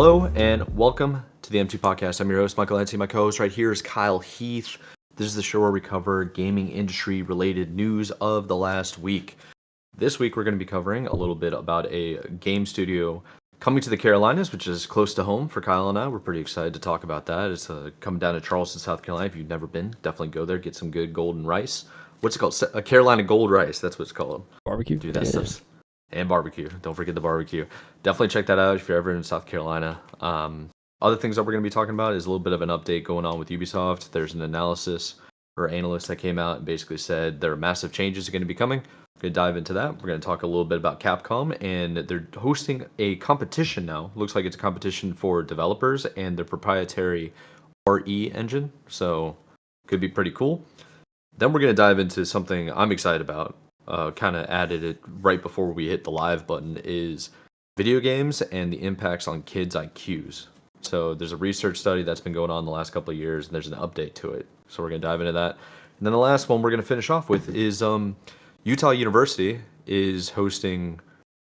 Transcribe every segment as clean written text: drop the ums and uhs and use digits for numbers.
Hello and welcome to the M2 Podcast. I'm your host, Michael Lanty. My co-host right here is KyleHeath. This is the show where we cover gaming industry related news of the last week. This week we're going to be covering a little bit about a game studio coming to the Carolinas, which is close to home for Kyle and I. We're pretty excited to talk about that. It's coming down to Charleston, South Carolina. If you've never been, definitely go there, get some good golden rice. What's it called? A Carolina Gold Rice. That's what it's called. Barbecue. Do that stuff. And barbecue. Don't forget the barbecue. Definitely check that out if you're ever in South Carolina. Other things that we're going to be talking about is a little bit of an update going on with Ubisoft. There's an analysis or analyst that came out and basically said there are massive changes are going to be coming. We're going to dive into that. We're going to talk a little bit about Capcom, and they're hosting a competition now. Looks like it's a competition for developers and their proprietary RE engine. So could be pretty cool. Then we're going to dive into something I'm excited about. Kind of added it right before we hit the live button, is video games and the impacts on kids' IQs. So there's a research study that's been going on the last couple of years, and there's an update to it. So we're going to dive into that. And then the last one we're going to finish off with is Utah University is hosting.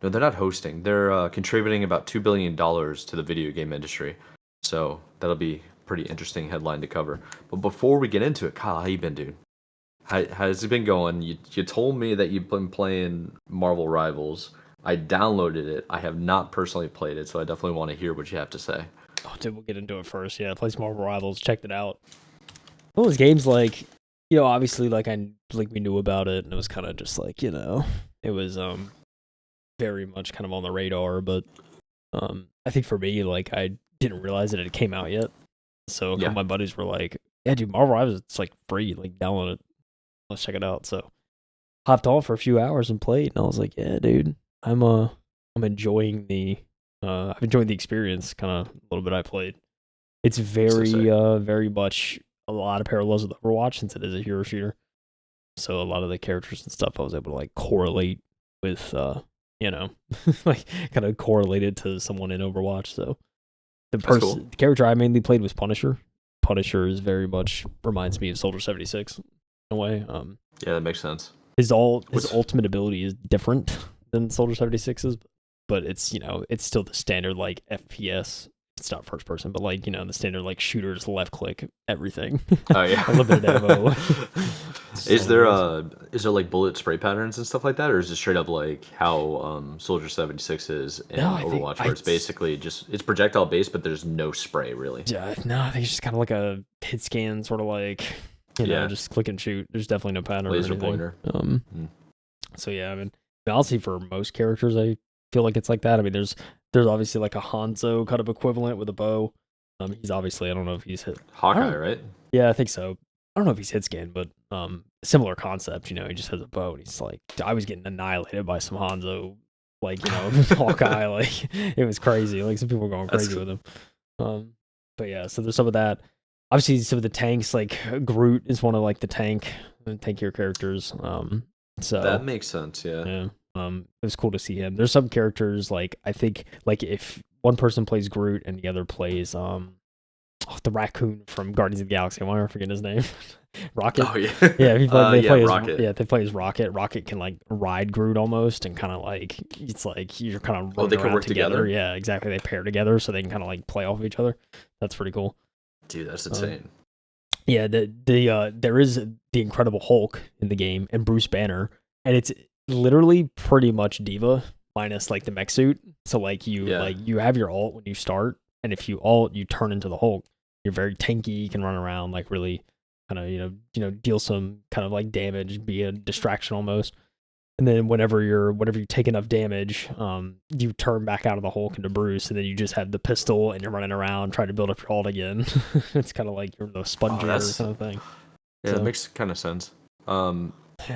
No, they're not hosting. They're contributing about $2 billion to the video game industry. So that'll be a pretty interesting headline to cover. But before we get into it, Kyle, how you been, dude? How's it been going? You told me that you've been playing Marvel Rivals. I downloaded it. I have not personally played it, so I definitely want to hear what you have to say. Oh, dude, we'll get into it first. Yeah, I played some Marvel Rivals. Checked it out. All those games, obviously, we knew about it, and it was kind of just it was very much kind of on the radar. But I think for me, I didn't realize that it came out yet. So a couple of my buddies were like, "Yeah, dude, Marvel Rivals, it's free. Download it. Let's check it out." So hopped on for a few hours and played, and I was like, "Yeah, dude, I'm enjoying I've enjoyed the experience. Kind of a little bit I played. It's very much a lot of parallels with Overwatch since it is a hero shooter. So a lot of the characters and stuff I was able to correlate with, kind of correlated to someone in Overwatch. So the character I mainly played was Punisher. Punisher is very much reminds me of Soldier 76 in a way. Yeah, that makes sense. His ultimate ability is different than Soldier 76's, but it's it's still the standard FPS. It's not first person, but the standard shooters, left click, everything. Oh yeah, a little bit of ammo. Is there bullet spray patterns and stuff like that, or is it straight up how Soldier 76 is in Overwatch, where it's basically it's projectile based, but there's no spray really? Yeah, no, I think it's just kind of like a hit scan, sort of just click and shoot. There's definitely no pattern. Laser pointer. So yeah, I mean, honestly, for most characters, I feel like it's like that. I mean, there's obviously a Hanzo kind of equivalent with a bow. He's obviously, I don't know if he's hit Hawkeye, right? Yeah, I think so. I don't know if he's hit scan, but similar concept. He just has a bow, and he's I was getting annihilated by some Hanzo, Hawkeye. It was crazy. Some people were going crazy with him. But yeah, so there's some of that. Obviously, some of the tanks, Groot is one of the tankier characters. So that makes sense. Yeah. It was cool to see him. There's some characters I think if one person plays Groot and the other plays the raccoon from Guardians of the Galaxy. Why am I forgetting his name? Rocket. Oh yeah. Yeah, they play Rocket. They play as Rocket. Rocket can ride Groot almost, and kind of it's you're kind of they can work together. Yeah, exactly. They pair together so they can kind of play off of each other. That's pretty cool. Dude, that's insane. Yeah, there is the Incredible Hulk in the game and Bruce Banner, and it's literally pretty much Diva minus the mech suit. So you have your ult when you start, and if you ult, you turn into the Hulk. You're very tanky. You can run around really kind of deal some kind of damage, be a distraction almost. And then whenever you take enough damage, you turn back out of the Hulk into Bruce, and then you just have the pistol and you're running around trying to build up your ult again. It's kind of like you're the sponge kind of thing. Yeah, that makes kind of sense. Can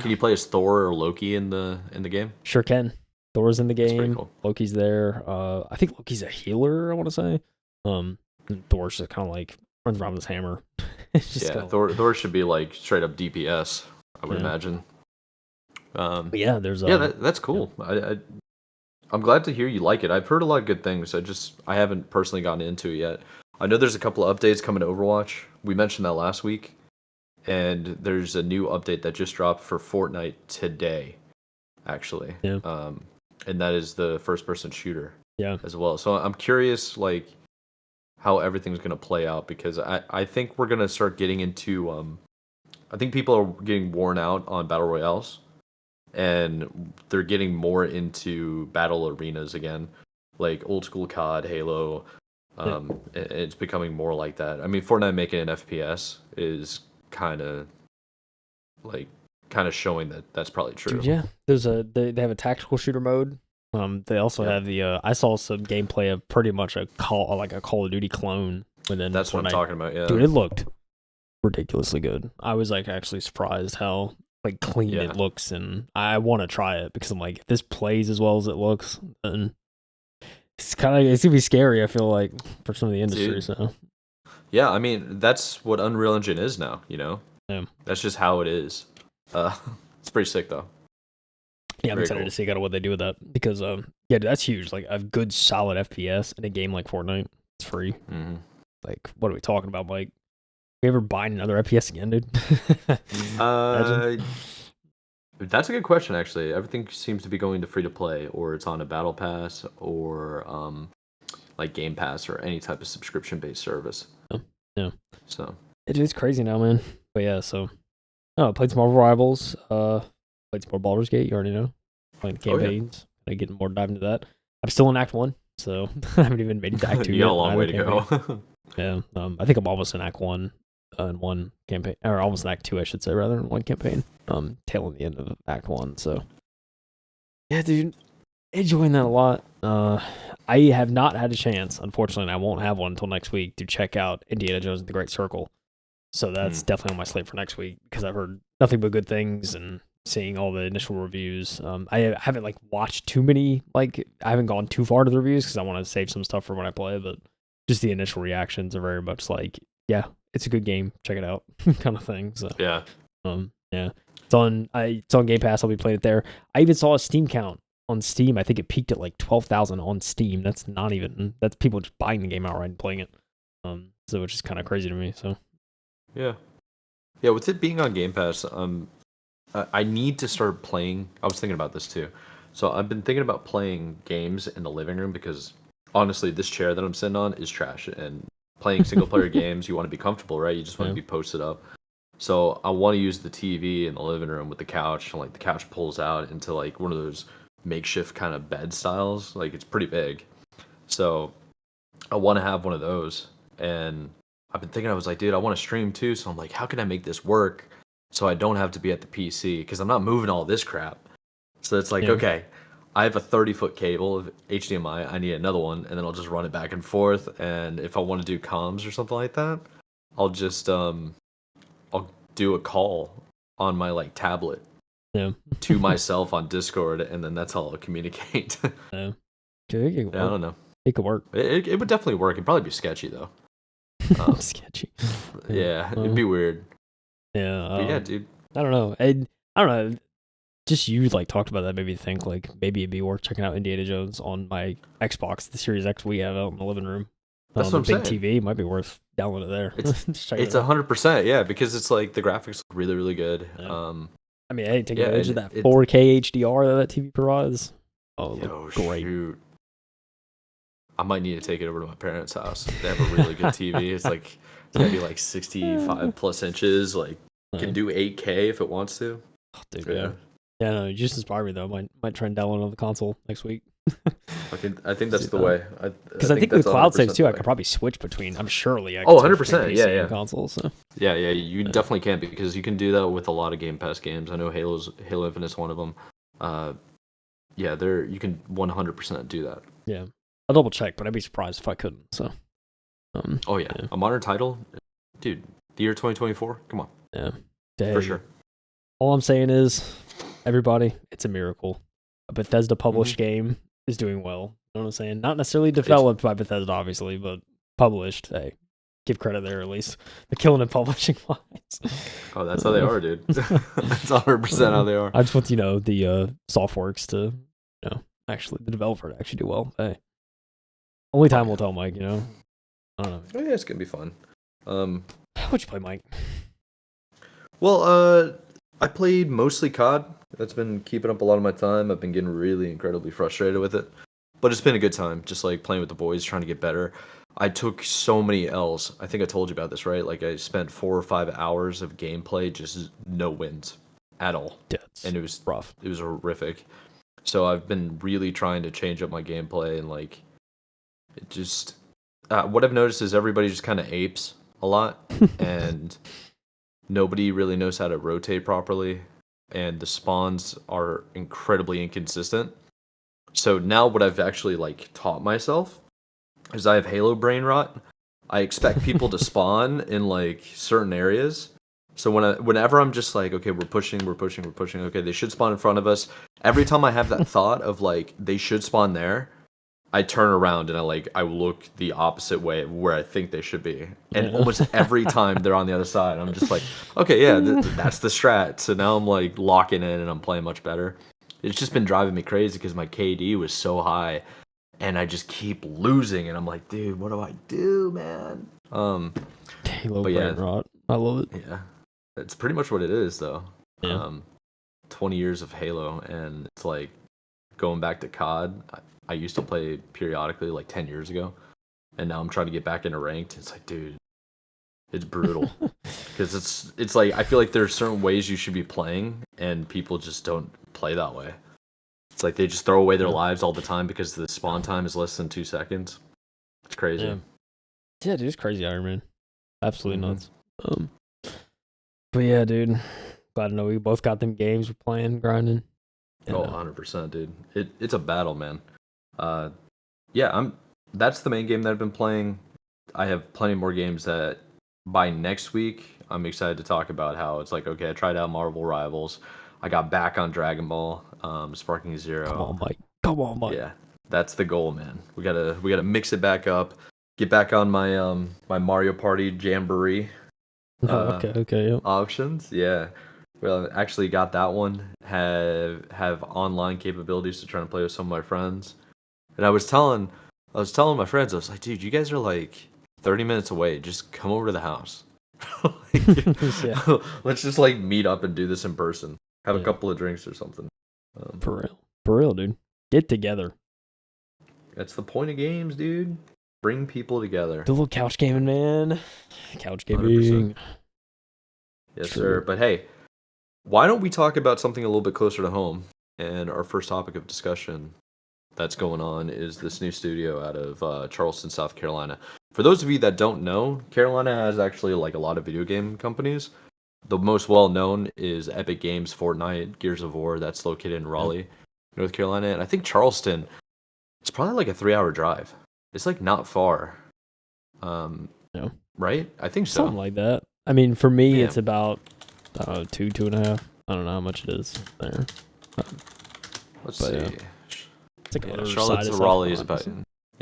you play as Thor or Loki in the game? Sure can. Thor's in the game. Cool. Loki's there. I think Loki's a healer, I want to say. And Thor's just kind of runs around with his hammer. Thor should be straight up DPS, I would imagine. But yeah, there's that's cool. Yeah. I'm glad to hear you like it. I've heard a lot of good things. I haven't personally gotten into it yet. I know there's a couple of updates coming to Overwatch. We mentioned that last week. And there's a new update that just dropped for Fortnite today, actually. Yeah. And that is the first-person shooter. Yeah. As well. So I'm curious, how everything's going to play out, because I think we're going to start getting into I think people are getting worn out on battle royales, and they're getting more into battle arenas again, like old school COD, Halo. It's becoming more like that. I mean, Fortnite making an FPS is kind of like showing that that's probably true. Dude, yeah. There's they have a tactical shooter mode. They also Yep. have the I saw some gameplay of pretty much a Call of Duty clone within That's what I'm Fortnite. talking about. Yeah, Dude, it looked ridiculously good. I was like actually surprised how like clean it looks, and I want to try it because I'm like, if this plays as well as it looks, and it's gonna be scary. I feel like for some of the industry. Dude. So yeah, I mean that's what Unreal Engine is now. You know, that's just how it is. It's pretty sick though. Yeah, I'm excited to see kind of what they do with that because yeah, that's huge. Like a good solid FPS in a game like Fortnite, it's free. Mm-hmm. Like, what are we talking about, Mike? We ever buying another FPS again, dude? That's a good question, actually. Everything seems to be going to free to play, or it's on a battle pass, or like Game Pass, or any type of subscription based service. Yeah. So it's crazy now, man. But yeah, so played some Marvel Rivals. Played some more Baldur's Gate. You already know. Playing the campaigns. I getting more dive into that. I'm still in Act 1, so I haven't even made it to Act 2 you yet. got a long way to go. Yeah, I think I'm almost in Act 1 in one campaign, or almost in Act 2, I should say, rather, in one campaign. Tailing the end of Act 1, so. Yeah, dude, enjoying that a lot. I have not had a chance, unfortunately, and I won't have one until next week, to check out Indiana Jones and the Great Circle. So that's definitely on my slate for next week, because I've heard nothing but good things, and seeing all the initial reviews. I haven't like watched too many, like I haven't gone too far to the reviews because I want to save some stuff for when I play, but just the initial reactions are very much like, yeah, it's a good game, check it out, kind of thing. So yeah, yeah, it's on Game Pass. I'll be playing it there. I even saw a Steam count on Steam. I think it peaked at like 12,000 on Steam. That's people just buying the game outright and playing it. So which is kind of crazy to me. So yeah, with it being on Game Pass, I need to start playing. I was thinking about this too. So I've been thinking about playing games in the living room, because honestly, this chair that I'm sitting on is trash. And playing single player games, you want to be comfortable, right? You just want to be posted up. So I want to use the TV in the living room with the couch, and like the couch pulls out into like one of those makeshift kind of bed styles. Like it's pretty big. So I want to have one of those. And I've been thinking, I was like, dude, I want to stream too. So I'm like, how can I make this work so I don't have to be at the PC? Because I'm not moving all this crap. So it's like, okay, I have a 30-foot cable of HDMI. I need another one, and then I'll just run it back and forth. And if I want to do comms or something like that, I'll just I'll do a call on my like tablet to myself on Discord, and then that's how I'll communicate. I don't know. It could work. It would definitely work. It'd probably be sketchy though. Sketchy. Yeah, it'd be weird. Yeah. But yeah, dude. I don't know. I don't know. Just you like talked about that made me think like maybe it'd be worth checking out Indiana Jones on my Xbox, the Series X we have out in the living room. That's what I'm saying. Big TV might be worth downloading it there. It's 100%, yeah, because it's like the graphics look really, really good. Yeah. I mean, hey, take advantage of that 4K HDR that TV provides. Oh, great. Shoot. I might need to take it over to my parents' house. They have a really good TV. It's gonna be like 65 plus inches. Like can do 8K if it wants to. Oh, dude, yeah. Yeah, no, you just inspired me though. Might try and download on the console next week. I think that's the way. Because I think with cloud saves too, I could probably switch between. I'm surely. 100%. Yeah. Consoles. So. Yeah. You definitely can, because you can do that with a lot of Game Pass games. I know Halo Infinite's one of them. Yeah, you can 100% do that. Yeah, I'll double check, but I'd be surprised if I couldn't. So. Yeah, a modern title, dude. The year 2024. Come on. Yeah. For sure. All I'm saying is, everybody, it's a miracle. A Bethesda published game is doing well. You know what I'm saying? Not necessarily developed by Bethesda, obviously, but published. Hey, give credit there at least. They're killing it publishing wise. Oh, that's how they are, dude. That's 100% how they are. I just want the Softworks to, actually the developer to actually do well. Hey, only time will tell, Mike. I don't know. Oh yeah, it's gonna be fun. What'd you play, Mike? Well, I played mostly COD. That's been keeping up a lot of my time. I've been getting really incredibly frustrated with it, but it's been a good time. Just like playing with the boys, trying to get better. I took so many L's. I think I told you about this, right? Like I spent 4 or 5 hours of gameplay, just no wins at all, That's and it was rough. horrific. So I've been really trying to change up my gameplay, and like it just what I've noticed is everybody just kind of apes a lot, and nobody really knows how to rotate properly, and the spawns are incredibly inconsistent. So now what I've actually like taught myself is I have Halo brain rot. I expect people to spawn in like certain areas. So whenever I'm just like, okay, we're pushing. Okay, they should spawn in front of us. Every time I have that thought of like they should spawn there, I turn around and I look the opposite way where I think they should be. And almost every time they're on the other side, I'm just like, okay, yeah, that's the strat. So now I'm like locking in and I'm playing much better. It's just been driving me crazy because my KD was so high, and I just keep losing. And I'm like, dude, what do I do, man? Halo but yeah, brain rot. I love it. Yeah, it's pretty much what it is, though. Yeah. 20 years of Halo, and it's like going back to COD. I used to play periodically like 10 years ago, and now I'm trying to get back into ranked. It's like, dude, it's brutal because it's like I feel like there's certain ways you should be playing, and people just don't play that way. It's like they just throw away their lives all the time because the spawn time is less than 2 seconds. It's crazy. Yeah, dude, it's crazy, Iron Man. Absolutely nuts. But yeah, dude, glad to know we both got them games we're playing, grinding. Oh, 100%, dude. It's a battle, man. Yeah, that's the main game that I've been playing. I have plenty more games that by next week I'm excited to talk about. How it's like, okay, I tried out Marvel Rivals. I got back on Dragon Ball, Sparking Zero. Come on, Mike. Yeah, that's the goal, man. We gotta mix it back up. Get back on my my Mario Party Jamboree. Okay, yep. Options, yeah. Well, I actually got that one. Have online capabilities to try and play with some of my friends. And I was telling my friends, I was like, dude, you guys are like 30 minutes away. Just come over to the house. Let's just like meet up and do this in person. Have a couple of drinks or something. For real, dude. Get together. That's the point of games, dude. Bring people together. The little couch gaming, man. Couch gaming. 100%. Yes, sir. But hey, why don't we talk about something a little bit closer to home? And our first topic of discussion that's going on is this new studio out of Charleston, South Carolina. For those of you that don't know, Carolina has actually like a lot of video game companies. The most well-known is Epic Games, Fortnite, Gears of War. That's located in Raleigh, North Carolina. And I think Charleston, it's probably like a 3-hour drive. It's like not far. Right? I think so. Something like that. I mean, for me, it's about 2.5. I don't know how much it is there. Let's see. It's like Charlotte to Raleigh is about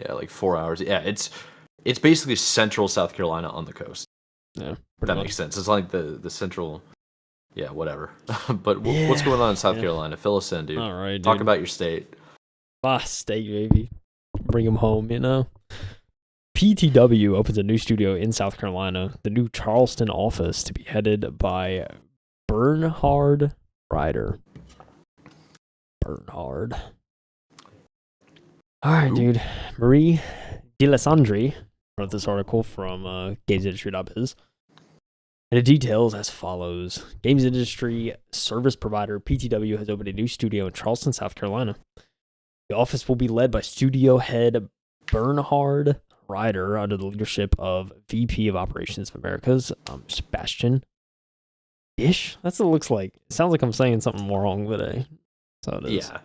like 4 hours. Yeah, it's basically central South Carolina on the coast. Yeah, that makes sense. It's like the central. Yeah, whatever. But what's going on in South Carolina? Fill us in, dude. All right, dude. Talk about your state. State, baby. Bring them home, you know. PTW opens a new studio in South Carolina, the new Charleston office to be headed by Bernhard Ryder. Bernhard. All right, dude. Marie DeLassandri wrote this article from gamesindustry.biz. And it details as follows. Games industry service provider PTW has opened a new studio in Charleston, South Carolina. The office will be led by studio head Bernhard Ryder under the leadership of VP of Operations of Americas, Sebastian Ish. That's what it looks like. It sounds like I'm saying something wrong, but that's how it is. Yeah.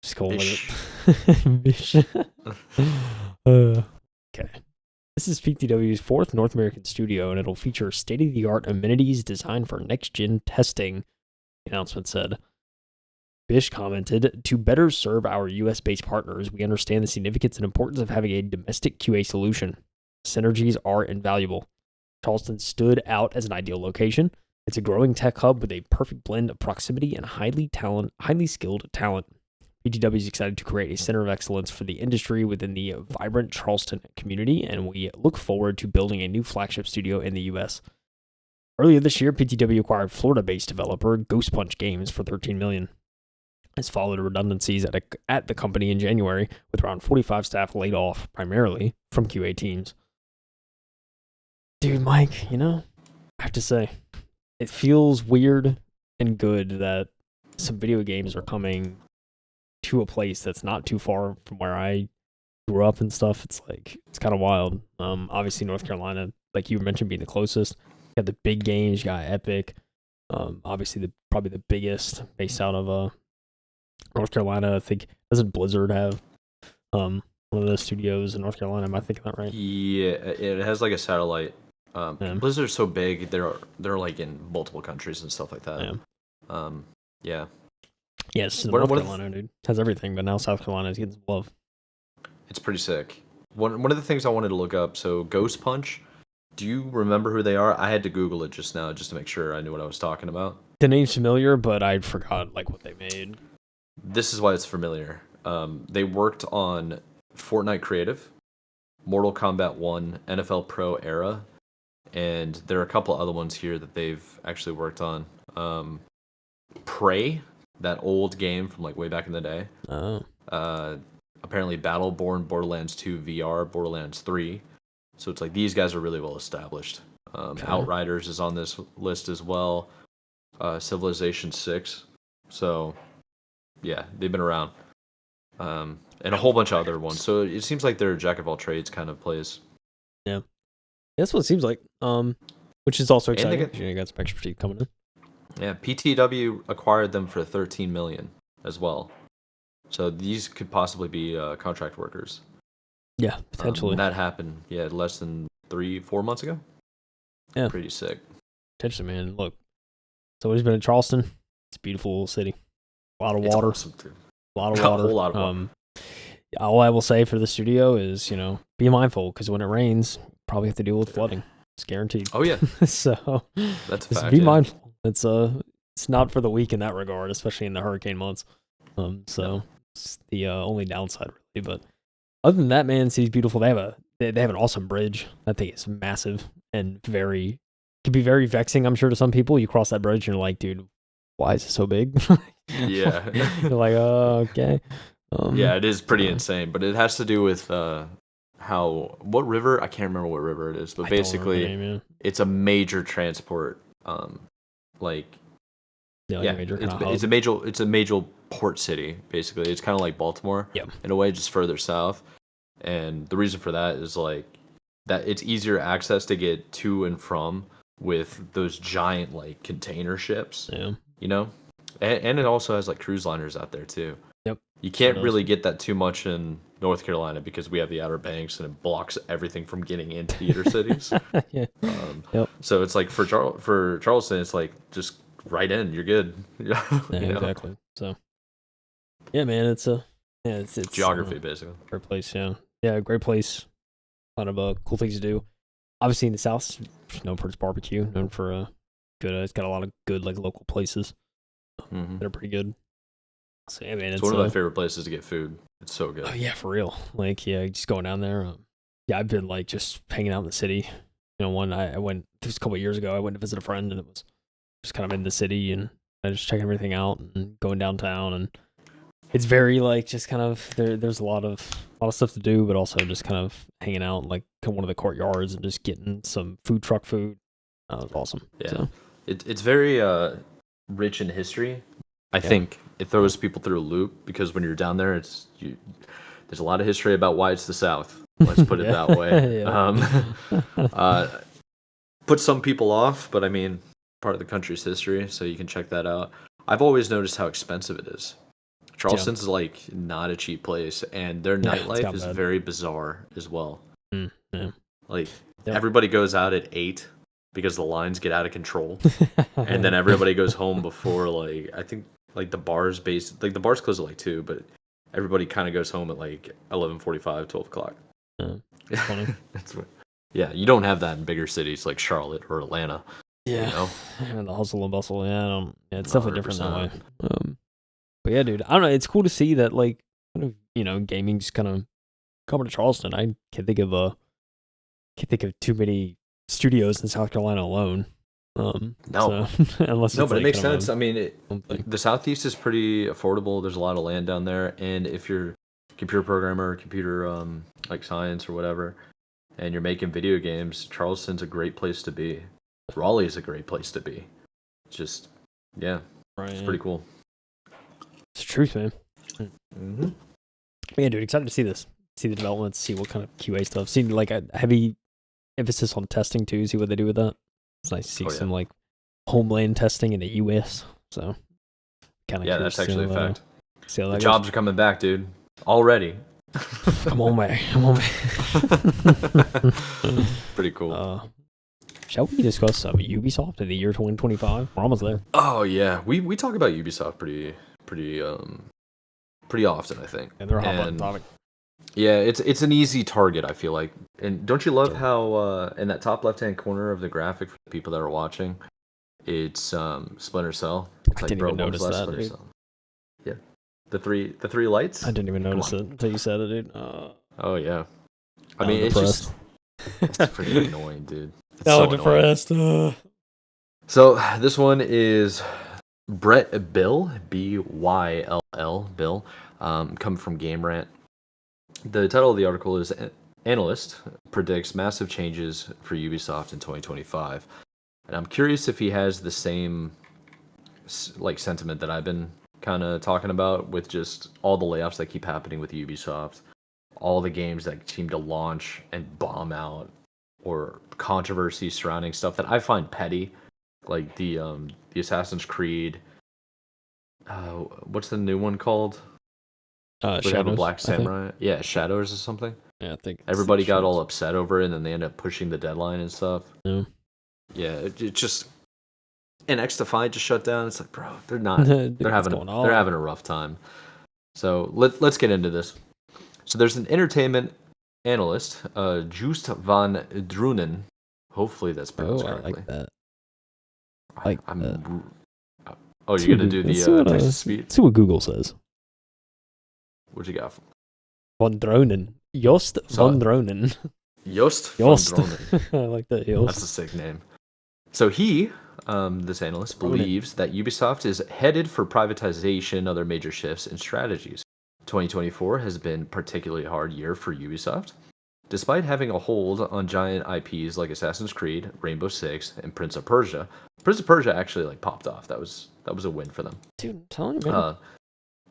Just go with it. Bish. Okay. This is PTW's fourth North American studio, and it'll feature state-of-the-art amenities designed for next-gen testing, the announcement said. Bish commented, to better serve our US-based partners, we understand the significance and importance of having a domestic QA solution. Synergies are invaluable. Charleston stood out as an ideal location. It's a growing tech hub with a perfect blend of proximity and highly skilled talent. PTW is excited to create a center of excellence for the industry within the vibrant Charleston community, and we look forward to building a new flagship studio in the US. Earlier this year, PTW acquired Florida-based developer Ghost Punch Games for $13 million. has followed redundancies at the company in January, with around 45 staff laid off, primarily from QA teams. Dude, Mike, I have to say, it feels weird and good that some video games are coming to a place that's not too far from where I grew up and stuff. It's kind of wild. Obviously North Carolina, like you mentioned, being the closest. You got the big games. You got Epic. Obviously probably the biggest, based out of North Carolina. I think, doesn't Blizzard have one of the studios in North Carolina? Am I thinking that right? Yeah, it has like a satellite. Yeah. Blizzard's so big, they're like in multiple countries and stuff like that. Yeah. Yes, North Carolina, dude, has everything, but now South Carolina is getting some love. It's pretty sick. One of the things I wanted to look up, so Ghost Punch, do you remember who they are? I had to Google it just now just to make sure I knew what I was talking about. The name's familiar, but I forgot what they made. This is why it's familiar. They worked on Fortnite Creative, Mortal Kombat 1, NFL Pro Era, and there are a couple other ones here that they've actually worked on. Prey, that old game from way back in the day. Oh. Apparently Battleborn, Borderlands 2 VR, Borderlands 3. So it's these guys are really well established. Okay. Outriders is on this list as well. Civilization 6. So yeah, they've been around. And a whole bunch of other ones. So it seems like they're a jack of all trades kind of place. Yeah. That's what it seems like. Which is also exciting. You got some expertise coming in. Yeah, PTW acquired them for $13 million as well. So these could possibly be contract workers. Yeah, potentially. That happened, less than 3-4 months ago. Yeah. Pretty sick. Potentially, man. Look. So he's been in Charleston. It's a beautiful city. A lot of water. Awesome, too. A lot of water. A whole lot of water. All I will say for the studio is, be mindful, because when it rains, probably have to deal with flooding. It's guaranteed. Oh, yeah. So that's a just fact, be mindful. It's not for the weak in that regard, especially in the hurricane months. It's the only downside, really. But other than that, man, city's beautiful. They have an awesome bridge. That thing is massive and can be very vexing, I'm sure, to some people. You cross that bridge and you're like, dude, why is it so big? Yeah. You're like, oh, okay. Yeah, it is pretty insane, but it has to do with what river? I can't remember what river it is, but basically it's a major transport. It's a major port city. Basically, it's kind of like Baltimore in a way, just further south. And the reason for that is that it's easier access to get to and from with those giant container ships. Yeah. And it also has cruise liners out there too. Yep. You can't really get that too much in North Carolina because we have the Outer Banks and it blocks everything from getting into the inner cities. Yeah. So it's for Charleston, it's just right in. You're good. Exactly. So yeah, man, it's geography basically. Great place. Yeah, great place. A lot of cool things to do. Obviously in the South, known for its barbecue, known for good. It's got a lot of good local places. They're pretty good. So yeah, man, it's one of my favorite places to get food. It's so good. Oh yeah, for real. Just going down there. I've been just hanging out in the city. I went. This was a couple of years ago. I went to visit a friend, and it was just kind of in the city, and I just checking everything out and going downtown, and it's very just kind of there's a lot of stuff to do, but also just kind of hanging out in one of the courtyards and just getting some food truck food. That was awesome. Yeah, so. It's very rich in history. I think it throws people through a loop because when you're down there, there's a lot of history about why it's the South. Let's put it that way. Put some people off, but I mean, part of the country's history, so you can check that out. I've always noticed how expensive it is. Charleston's not a cheap place, and their nightlife is very bizarre as well. Everybody goes out at 8 because the lines get out of control, and then everybody goes home before I think the bars the bars close at 2, but everybody kind of goes home at 11:45, 12 o'clock. It's funny. Yeah, you don't have that in bigger cities like Charlotte or Atlanta. Yeah, and the hustle and bustle. Yeah, it's definitely different that way. But yeah, dude, I don't know. It's cool to see that gaming's kind of coming to Charleston. I can't think of too many studios in South Carolina alone. No. Unless No, it's but it like makes kind of sense. I mean, something. the Southeast is pretty affordable. There's a lot of land down there, and if you're a computer programmer, computer like science or whatever, and you're making video games, Charleston's a great place to be. Raleigh is a great place to be. Just, yeah, Right. it's pretty cool. It's the truth, man. Mm-hmm. Yeah, dude, excited to see this. See the developments, see what kind of QA stuff. See like a heavy emphasis on testing too, see what they do with that. It's nice to see some like homeland testing in the US. So kinda Yeah, curious that's actually a fact. see how The that jobs are coming back, dude. Already. goes. I'm on my Pretty cool. Shall we discuss Ubisoft in the year 2025? We're almost there. Oh yeah, we talk about Ubisoft pretty often, I think. And they're a hot button topic. Yeah, it's an easy target, I feel like. And don't you love how in that top left hand corner of the graphic for the people that are watching, it's Splinter Cell. It's I didn't even notice that, Splinter dude. Cell. Yeah, the three lights. I didn't even notice it until you said it, dude. Oh yeah, I mean it's depressed. just it's pretty annoying, dude. It's so so depressed. So this one is Brett Bill, Byll, Bill, coming from Game Rant. The title of the article is Analyst predicts massive changes for Ubisoft in 2025. And I'm curious if he has the same like sentiment that I've been kind of talking about with just all the layoffs that keep happening with Ubisoft, all the games that seem to launch and bomb out, or controversies surrounding stuff that I find petty, like the Assassin's Creed. What's the new one called? Where they have a black samurai. Yeah, Shadows or something. Yeah, I think Everybody got all upset over it, and then they end up pushing the deadline and stuff. Yeah, it just. And XDefiant just shut down. It's like, bro, they're not. They're having a rough time. So let's get into this. So there's an entertainment analyst, Joost van Drunen. Hopefully that's pronounced correctly. I like that. Oh, you're gonna do the text speech? See what Google says. What you got? Von Dronen. Joost von Dronen. Joost von Dronen. I like that. Joost. That's a sick name. So he, this analyst, believes that Ubisoft is headed for privatization, other major shifts and strategies. 2024 has been a particularly hard year for Ubisoft. Despite having a hold on giant IPs like Assassin's Creed, Rainbow Six, and Prince of Persia actually like popped off. That was a win for them. Dude, I'm telling you, man.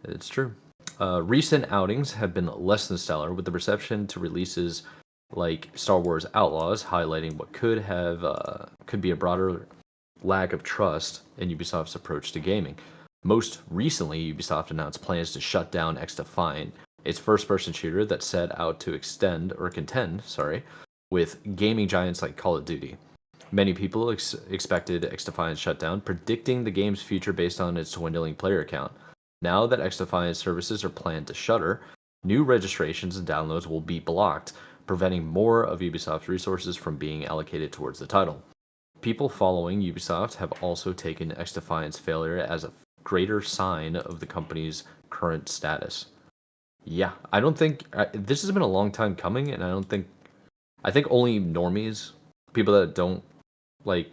It's true. Recent outings have been less than stellar, with the reception to releases like Star Wars Outlaws highlighting what could be a broader lack of trust in Ubisoft's approach to gaming. Most recently, Ubisoft announced plans to shut down XDefiant, its first-person shooter that set out to contend with gaming giants like Call of Duty. Many people expected XDefiant's shutdown, predicting the game's future based on its dwindling player count. Now that XDefiant's services are planned to shutter, new registrations and downloads will be blocked, preventing more of Ubisoft's resources from being allocated towards the title. People following Ubisoft have also taken XDefiant's failure as a greater sign of the company's current status. Yeah, I don't think this has been a long time coming, and I think only normies, people that don't like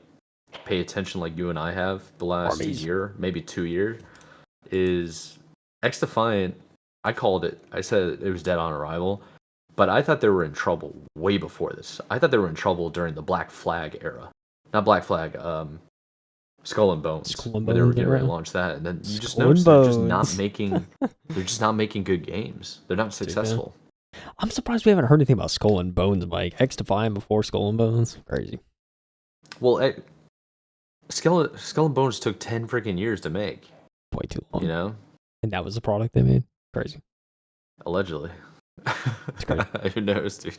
pay attention like you and I have the last year, maybe 2 years, is XDefiant. I said it was dead on arrival, but I thought they were in trouble way before this. I thought they were in trouble during the Black Flag era. Not Black Flag, Skull and Bones. When they were getting ready to launch that, and then you just notice they're just not making good games. They're not successful. I'm surprised we haven't heard anything about Skull and Bones, Mike. XDefiant before Skull and Bones. Crazy. Well, Skull and Bones took 10 freaking years to make. Way too long. You know? And that was the product they made? Crazy. Allegedly. Who knows, dude?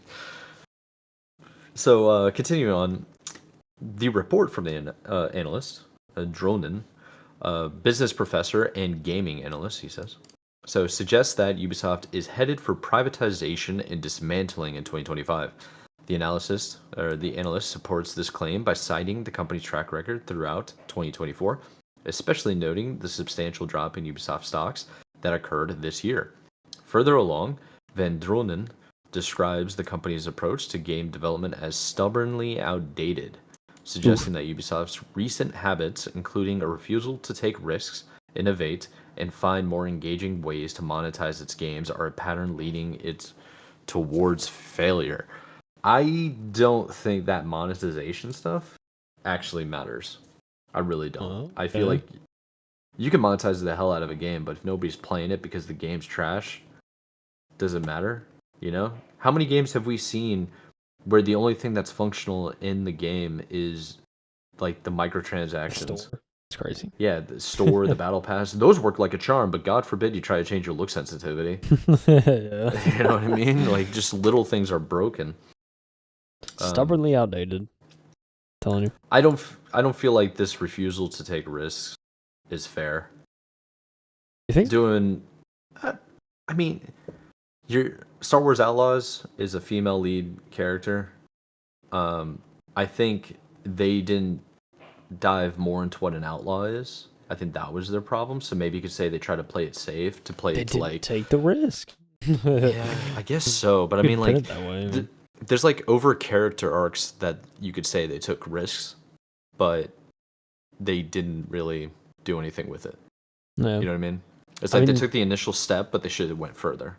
So, continuing on, the report from the analyst, Dronen, business professor and gaming analyst, he says, suggests that Ubisoft is headed for privatization and dismantling in 2025. The analyst supports this claim by citing the company's track record throughout 2024, especially noting the substantial drop in Ubisoft stocks that occurred this year. Further along, Van Dronen describes the company's approach to game development as stubbornly outdated. suggesting that Ubisoft's recent habits, including a refusal to take risks, innovate, and find more engaging ways to monetize its games, are a pattern leading it towards failure. I don't think that monetization stuff actually matters. I really don't. Oh, I feel okay. like you can monetize the hell out of a game, but if nobody's playing it because the game's trash, does it matter? You know? How many games have we seen where the only thing that's functional in the game is like the microtransactions? Store. It's crazy. Yeah, the store, the battle pass, those work like a charm, but God forbid you try to change your look sensitivity. Yeah. You know what I mean? Like, just little things are broken. Stubbornly outdated. Telling you. I don't feel like this refusal to take risks is fair. You think? Doing, I mean, your Star Wars Outlaws is a female lead character. I think they didn't dive more into what an outlaw is. I think that was their problem. So maybe you could say they try to play it safe, to play They it to didn't like take the risk. yeah, I guess so. But I Could mean, put like, it that way, I mean. there's like over character arcs that you could say they took risks, but they didn't really do anything with it. Yeah. You know what I mean? It's I like they mean- took the initial step, but they should have went further.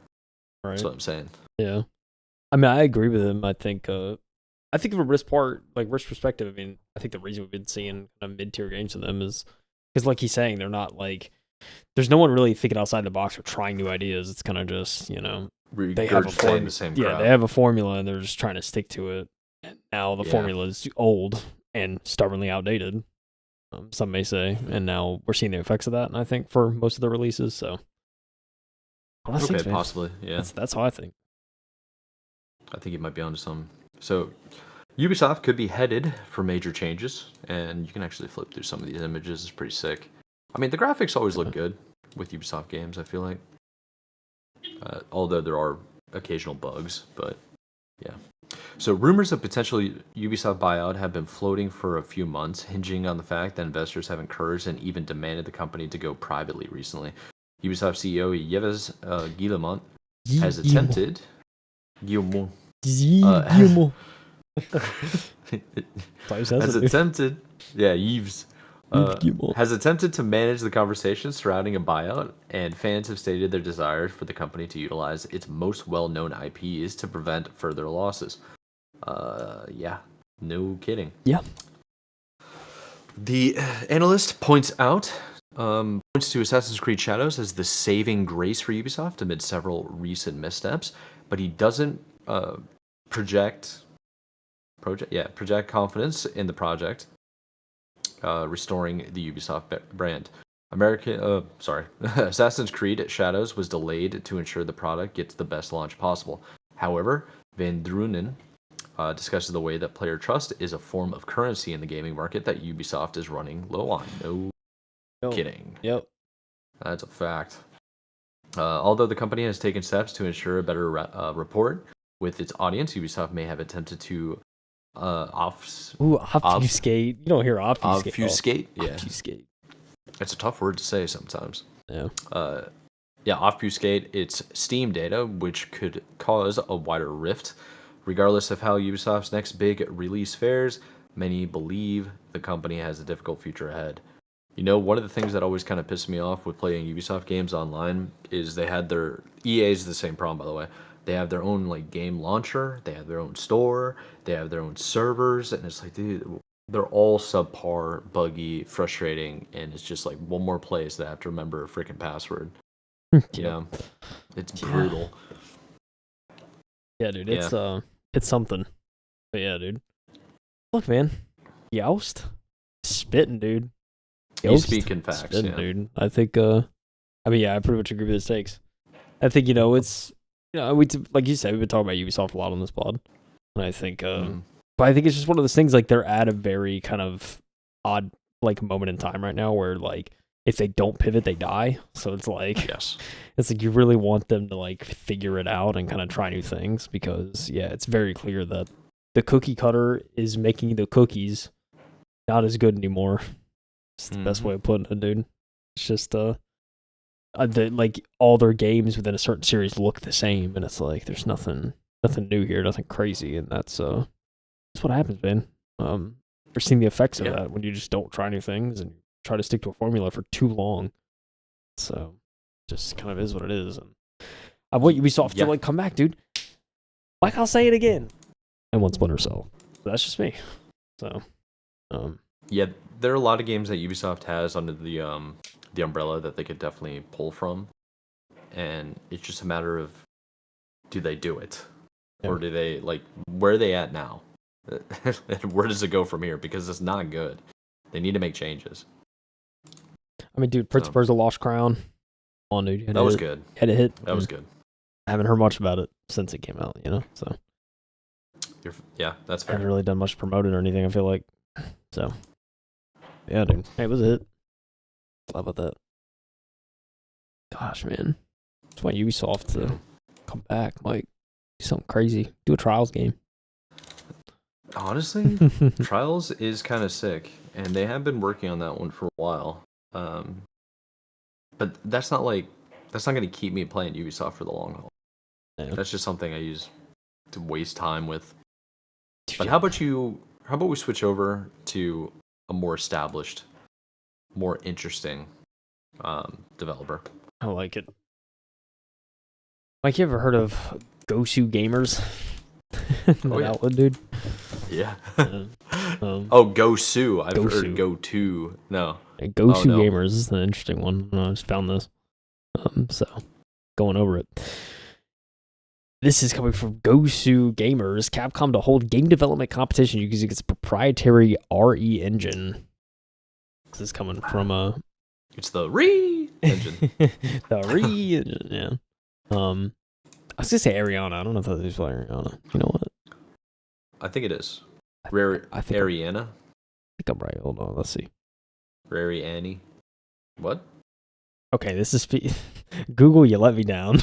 Right. That's what I'm saying. Yeah. I mean, I agree with him. I think from a risk perspective, I mean, I think the reason we've been seeing kind of mid-tier games from them is because, like he's saying, they're not like, there's no one really thinking outside the box or trying new ideas. It's kind of just, they have a Regurgitating the same crap. they have a formula and they're just trying to stick to it. And now the formula is old and stubbornly outdated. Some may say, and now we're seeing the effects of that. And I think for most of the releases, so Okay, possibly, yeah. That's how I think. I think you might be onto something. So, Ubisoft could be headed for major changes, and you can actually flip through some of these images. It's pretty sick. I mean, the graphics always look good with Ubisoft games, I feel like. Although there are occasional bugs, but yeah. So, rumors of potential Ubisoft buyout have been floating for a few months, hinging on the fact that investors have encouraged and even demanded the company to go privately recently. Ubisoft CEO Yves Guillemot has attempted. Guillemot. Has attempted. Yeah, Yves. Has attempted to manage the conversation surrounding a buyout, and fans have stated their desire for the company to utilize its most well-known IPs to prevent further losses. Yeah, no kidding. Yeah. The analyst points to Assassin's Creed Shadows as the saving grace for Ubisoft amid several recent missteps, but he doesn't project confidence in the project, restoring the Ubisoft brand. Assassin's Creed Shadows was delayed to ensure the product gets the best launch possible. However, Van Drunen discusses the way that player trust is a form of currency in the gaming market that Ubisoft is running low on. No kidding. Yep. That's a fact. Although the company has taken steps to ensure a better rapport with its audience, Ubisoft may have attempted to obfuscate. You don't hear obfuscate. Obfuscate? Yeah. Obfuscate. It's a tough word to say sometimes. Yeah. Obfuscate its Steam data, which could cause a wider rift. Regardless of how Ubisoft's next big release fares, many believe the company has a difficult future ahead. You know, one of the things that always kind of pissed me off with playing Ubisoft games online is they had their EA's the same problem, by the way. They have their own like game launcher, they have their own store, they have their own servers, and it's like, dude, they're all subpar, buggy, frustrating, and it's just like one more place that I have to remember a freaking password. You know, it's brutal. Yeah, dude, it's something. But yeah, dude. Look, man, Youst, spitting, dude. You speaking facts, spitting, dude. I think, I pretty much agree with his takes. I think it's, like you said, we've been talking about Ubisoft a lot on this pod, and I think, but I think it's just one of those things. Like they're at a very kind of odd like moment in time right now where like if they don't pivot, they die. So it's like, it's like you really want them to like figure it out and kind of try new things because it's very clear that the cookie cutter is making the cookies not as good anymore. It's the best way of putting it, dude. It's just like all their games within a certain series look the same, and it's like there's nothing new here, nothing crazy, and that's what happens, man. We're seeing the effects of Yeah. that when you just don't try new things and try to stick to a formula for too long. So, just kind of is what it is. And I want Ubisoft to like come back, dude. Like I'll say it again. I want Splinter Cell. That's just me. So, yeah, there are a lot of games that Ubisoft has under the umbrella that they could definitely pull from, and it's just a matter of, do they do it, or do they like, where are they at now? Where does it go from here? Because it's not good. They need to make changes. I mean, dude, Prince of Persia: Lost Crown. Oh, dude, that was good. Had a hit. That was good. I haven't heard much about it since it came out, you know. So that's fair. I haven't really done much to promote it or anything. I feel like so. Yeah, dude. Hey, it was a hit. Glad about that. Gosh, man, that's why Ubisoft to come back, like do something crazy. Do a Trials game. Honestly, Trials is kind of sick, and they have been working on that one for a while. But that's not going to keep me playing Ubisoft for the long haul. Yeah. That's just something I use to waste time with. But how about we switch over to a more established, more interesting developer? I like it. Mike, you ever heard of Gosu Gamers? Outlet, dude. Yeah. Oh, Gosu. I've heard Go To. No. Gosu Gamers is an interesting one. I just found this. So, going over it. This is coming from Gosu Gamers. Capcom to hold game development competition using its proprietary RE engine. This is coming from It's the RE engine. The RE engine, yeah. I was gonna say Ariana. I don't know if that is Ariana. You know what? I think it is. Ariana. I think I'm right. Hold on. Let's see. Rary Annie. What? Okay, this is Google. You let me down.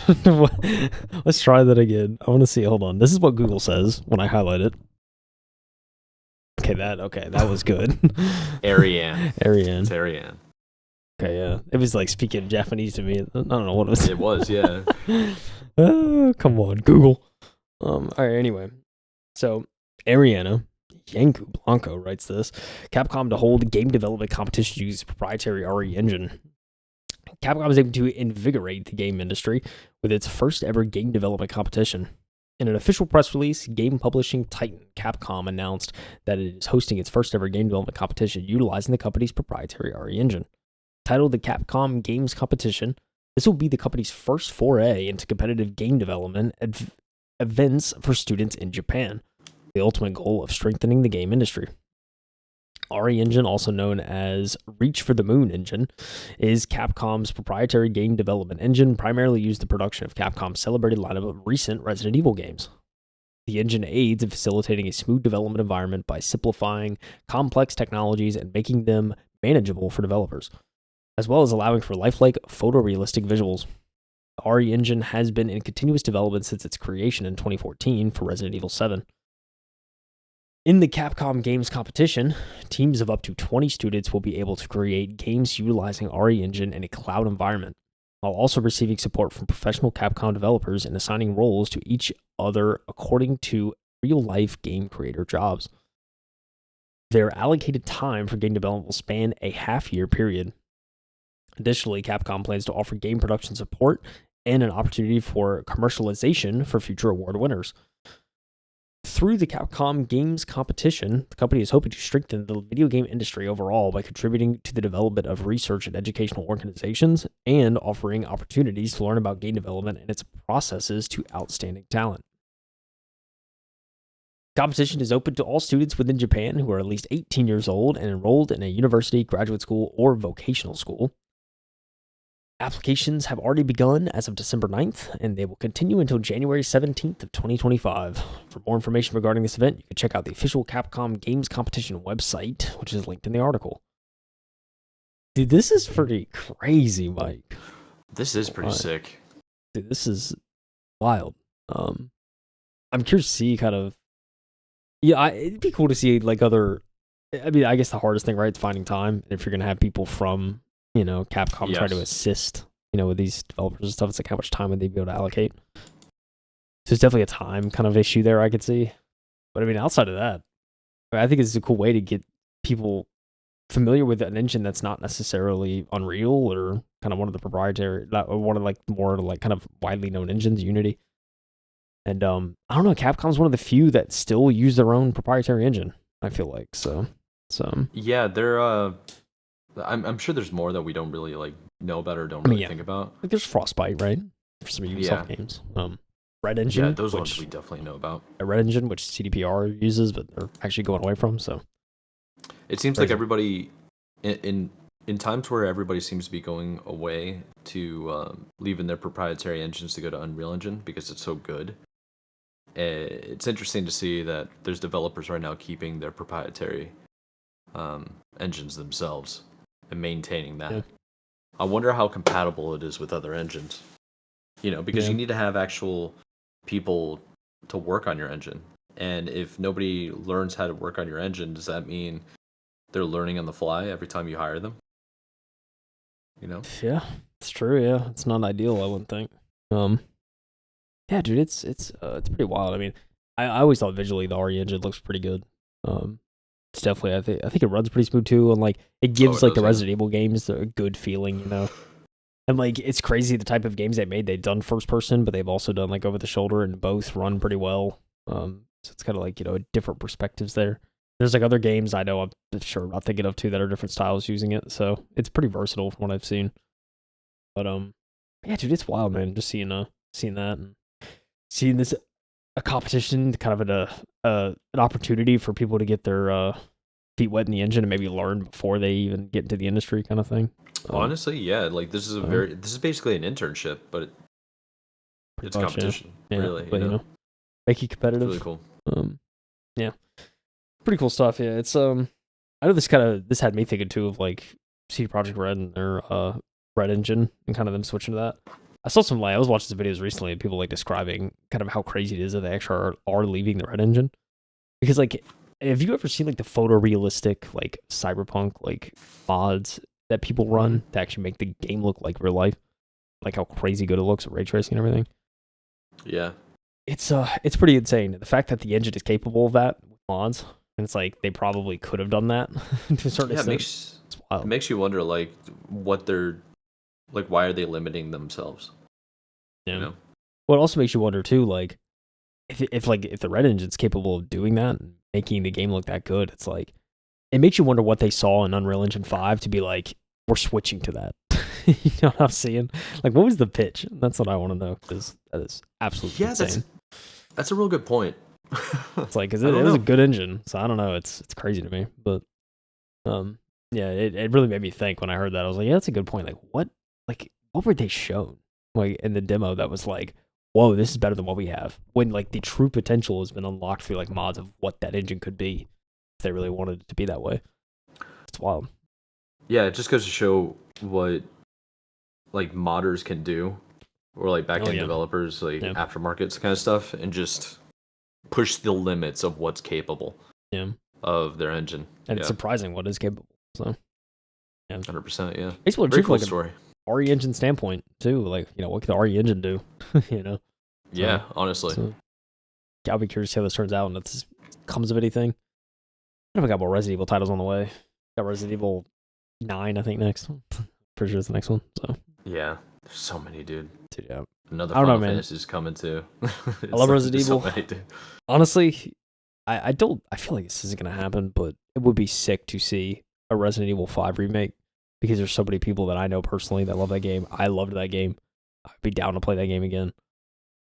Let's try that again. I want to see. Hold on. This is what Google says when I highlight it. Okay, that was good. Ariane. Ariane. It's Ariane. Okay, yeah. It was like speaking Japanese to me. I don't know what it was. It was, yeah. Come on, Google. All right, anyway. So, Ariana Yanku Blanco writes this. Capcom to hold game development competition to use proprietary RE engine. Capcom is able to invigorate the game industry with its first ever game development competition. In an official press release, game publishing titan Capcom announced that it is hosting its first ever game development competition utilizing the company's proprietary RE engine. Titled the Capcom Games Competition, this will be the company's first foray into competitive game development events for students in Japan, the ultimate goal of strengthening the game industry. RE Engine, also known as Reach for the Moon Engine, is Capcom's proprietary game development engine, primarily used in the production of Capcom's celebrated lineup of recent Resident Evil games. The engine aids in facilitating a smooth development environment by simplifying complex technologies and making them manageable for developers, as well as allowing for lifelike photorealistic visuals. The RE Engine has been in continuous development since its creation in 2014 for Resident Evil 7. In the Capcom Games Competition, teams of up to 20 students will be able to create games utilizing RE Engine in a cloud environment, while also receiving support from professional Capcom developers and assigning roles to each other according to real-life game creator jobs. Their allocated time for game development will span a half-year period. Additionally, Capcom plans to offer game production support and an opportunity for commercialization for future award winners. Through the Capcom Games Competition, the company is hoping to strengthen the video game industry overall by contributing to the development of research and educational organizations and offering opportunities to learn about game development and its processes to outstanding talent. Competition is open to all students within Japan who are at least 18 years old and enrolled in a university, graduate school, or vocational school. Applications have already begun as of December 9th, and they will continue until January 17th of 2025. For more information regarding this event, you can check out the official Capcom Games Competition website, which is linked in the article. Dude, this is pretty crazy, Mike. This is pretty sick. Dude, this is wild. I'm curious to see kind of... Yeah, it'd be cool to see like other... I mean, I guess the hardest thing, right, is finding time. If you're going to have people from... Capcom try to assist, with these developers and stuff. It's like how much time would they be able to allocate? So it's definitely a time kind of issue there I could see. But I mean, outside of that, I think it's a cool way to get people familiar with an engine that's not necessarily Unreal or kind of one of the proprietary, or one of like more like kind of widely known engines, Unity. And I don't know, Capcom's one of the few that still use their own proprietary engine. I feel like so. Yeah, they're. I'm sure there's more that we don't really like know about or don't I mean, really yeah, think about. like there's Frostbite, right? For some Yeah, Ubisoft games. Red yeah, Engine, those ones we which definitely know about. a Red Engine, which CDPR uses, but they're actually going away from. So It seems like crazy. everybody in times where everybody seems to be going away to leaving their proprietary engines to go to Unreal Engine because it's so good. It's interesting to see that there's developers right now keeping their proprietary engines themselves and maintaining that. Yeah. I wonder how compatible it is with other engines. Because Yeah. you need to have actual people to work on your engine. And if nobody learns how to work on your engine, does that mean they're learning on the fly every time you hire them? Yeah, it's true. Yeah, it's not ideal. I wouldn't think. Yeah, dude, it's pretty wild. I mean, I always thought visually the RE engine looks pretty good. It's definitely I think it runs pretty smooth too, and like it Oh, gives it like does, the yeah. Resident Evil games a good feeling, And like it's crazy the type of games they made. They've done first person, but they've also done like over the shoulder, and both run pretty well. So it's kind of like different perspectives there. There's like other games I know I'm sure I'm not thinking of too that are different styles using it. So it's pretty versatile from what I've seen. But yeah, dude, it's wild, man. Just seeing that and seeing this a competition, kind of an opportunity for people to get their feet wet in the engine and maybe learn before they even get into the industry, kind of thing. Honestly, yeah, like this is basically an internship, but Pretty it's a much, yeah, competition, yeah. really, But make you It's really competitive. cool. Yeah, pretty cool stuff. Yeah, it's I know this had me thinking too of like CD Projekt Red and their Red Engine and kind of them switching to that. I saw some like I was watching some videos recently of people like describing kind of how crazy it is that they actually are leaving the Red Engine because like have you ever seen like the photorealistic like cyberpunk like mods that people run to actually make the game look like real life, like how crazy good it looks with ray tracing and everything? Yeah, It's pretty insane. The fact that the engine is capable of that with mods, and it's like they probably could have done that to a certain yeah, extent. It's it wild. makes you wonder, like, what they're like. Why are they limiting themselves? You Yeah. know? Well, it also makes you wonder too, like if the red engine's capable of doing that and making the game look that good, it's like it makes you wonder what they saw in Unreal Engine 5 to be like, we're switching to that. You know what I'm saying? Like, what was the pitch? That's what I want to know because that is absolutely Yeah, insane. that's a real good point. It's like, 'cause I it don't was a know. good engine, so I don't know. It's crazy to me, but yeah, it really made me think when I heard that. I was like, yeah, that's a good point. Like what were they shown like in the demo that was like, whoa, this is better than what we have? When like the true potential has been unlocked through like mods of what that engine could be if they really wanted it to be that way. It's wild. Yeah, it just goes to show what like modders can do, or like Oh back-end yeah, developers, like yeah, aftermarkets kind of stuff, and just push the limits of what's capable yeah. of their engine. And it's Yeah, surprising what is capable. So yeah, 100%. Yeah, makes me wonder very too from cool like an story. RE engine standpoint too. Like what could the RE engine do? you know. So Yeah, honestly. so I'll be curious to see how this turns out and if this comes of anything. I know we got more Resident Evil titles on the way. Got Resident Evil 9, I think, next. Pretty sure it's the next one. So, Yeah, there's so many, dude. yeah. Another I don't know, Final man. Fantasy's coming too. I love Resident There's so Evil. many, dude. Honestly, I don't. I feel like this isn't gonna happen, but it would be sick to see a Resident Evil 5 remake because there's so many people that I know personally that love that game. I loved that game. I'd be down to play that game again,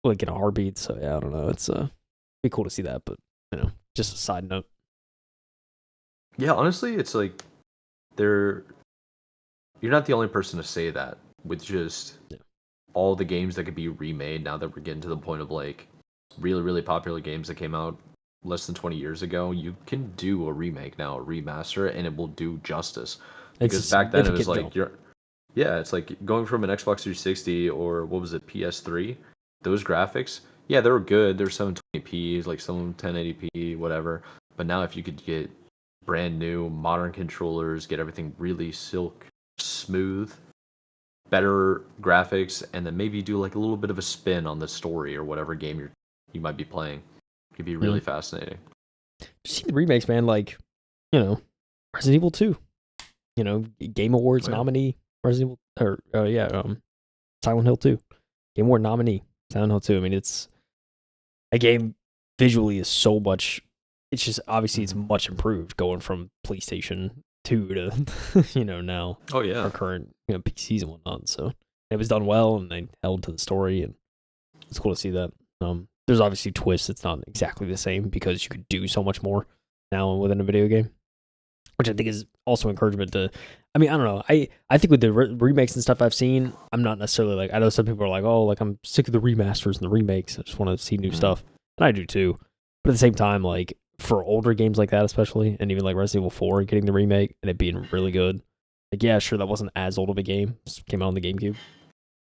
like in a heartbeat. So yeah, I don't know. It's be cool to see that, but just a side note. Yeah, honestly, it's like they're you're not the only person to say that with just Yeah. all the games that could be remade now that we're getting to the point of like really, really popular games that came out less than 20 years ago. You can do a remake now, a remaster, and it will do justice. It's a Because back then it was significant like jump. yeah, it's like going from an Xbox 360 or what was it, PS3. Those graphics, yeah, they were good. They were 720p, like some 1080p, whatever. But now if you could get brand new modern controllers, get everything really silk smooth, better graphics, and then maybe do like a little bit of a spin on the story or whatever game you might be playing. It could be Yeah. really fascinating. Just see the remakes, man. Like, you know, Resident Evil 2, Game Awards Yeah. nominee. Resident Evil, Silent Hill 2, Game Award nominee. Silent Hill 2. I mean, it's a game visually is so much. It's just obviously it's much improved going from PlayStation 2 to now Oh yeah. our current PCs and whatnot. So it was done well, and they held to the story, and it's cool to see that. There's obviously twists. It's not exactly the same because you could do so much more now within a video game, which I think is also encouragement to. I mean, I don't know. I think with the remakes and stuff I've seen, I'm not necessarily like. I know some people are like, oh, like I'm sick of the remasters and the remakes. I just want to see new stuff, and I do too. But at the same time, like for older games like that, especially, and even like Resident Evil 4 getting the remake and it being really good. Like, yeah, sure, that wasn't as old of a game. It came out on the GameCube,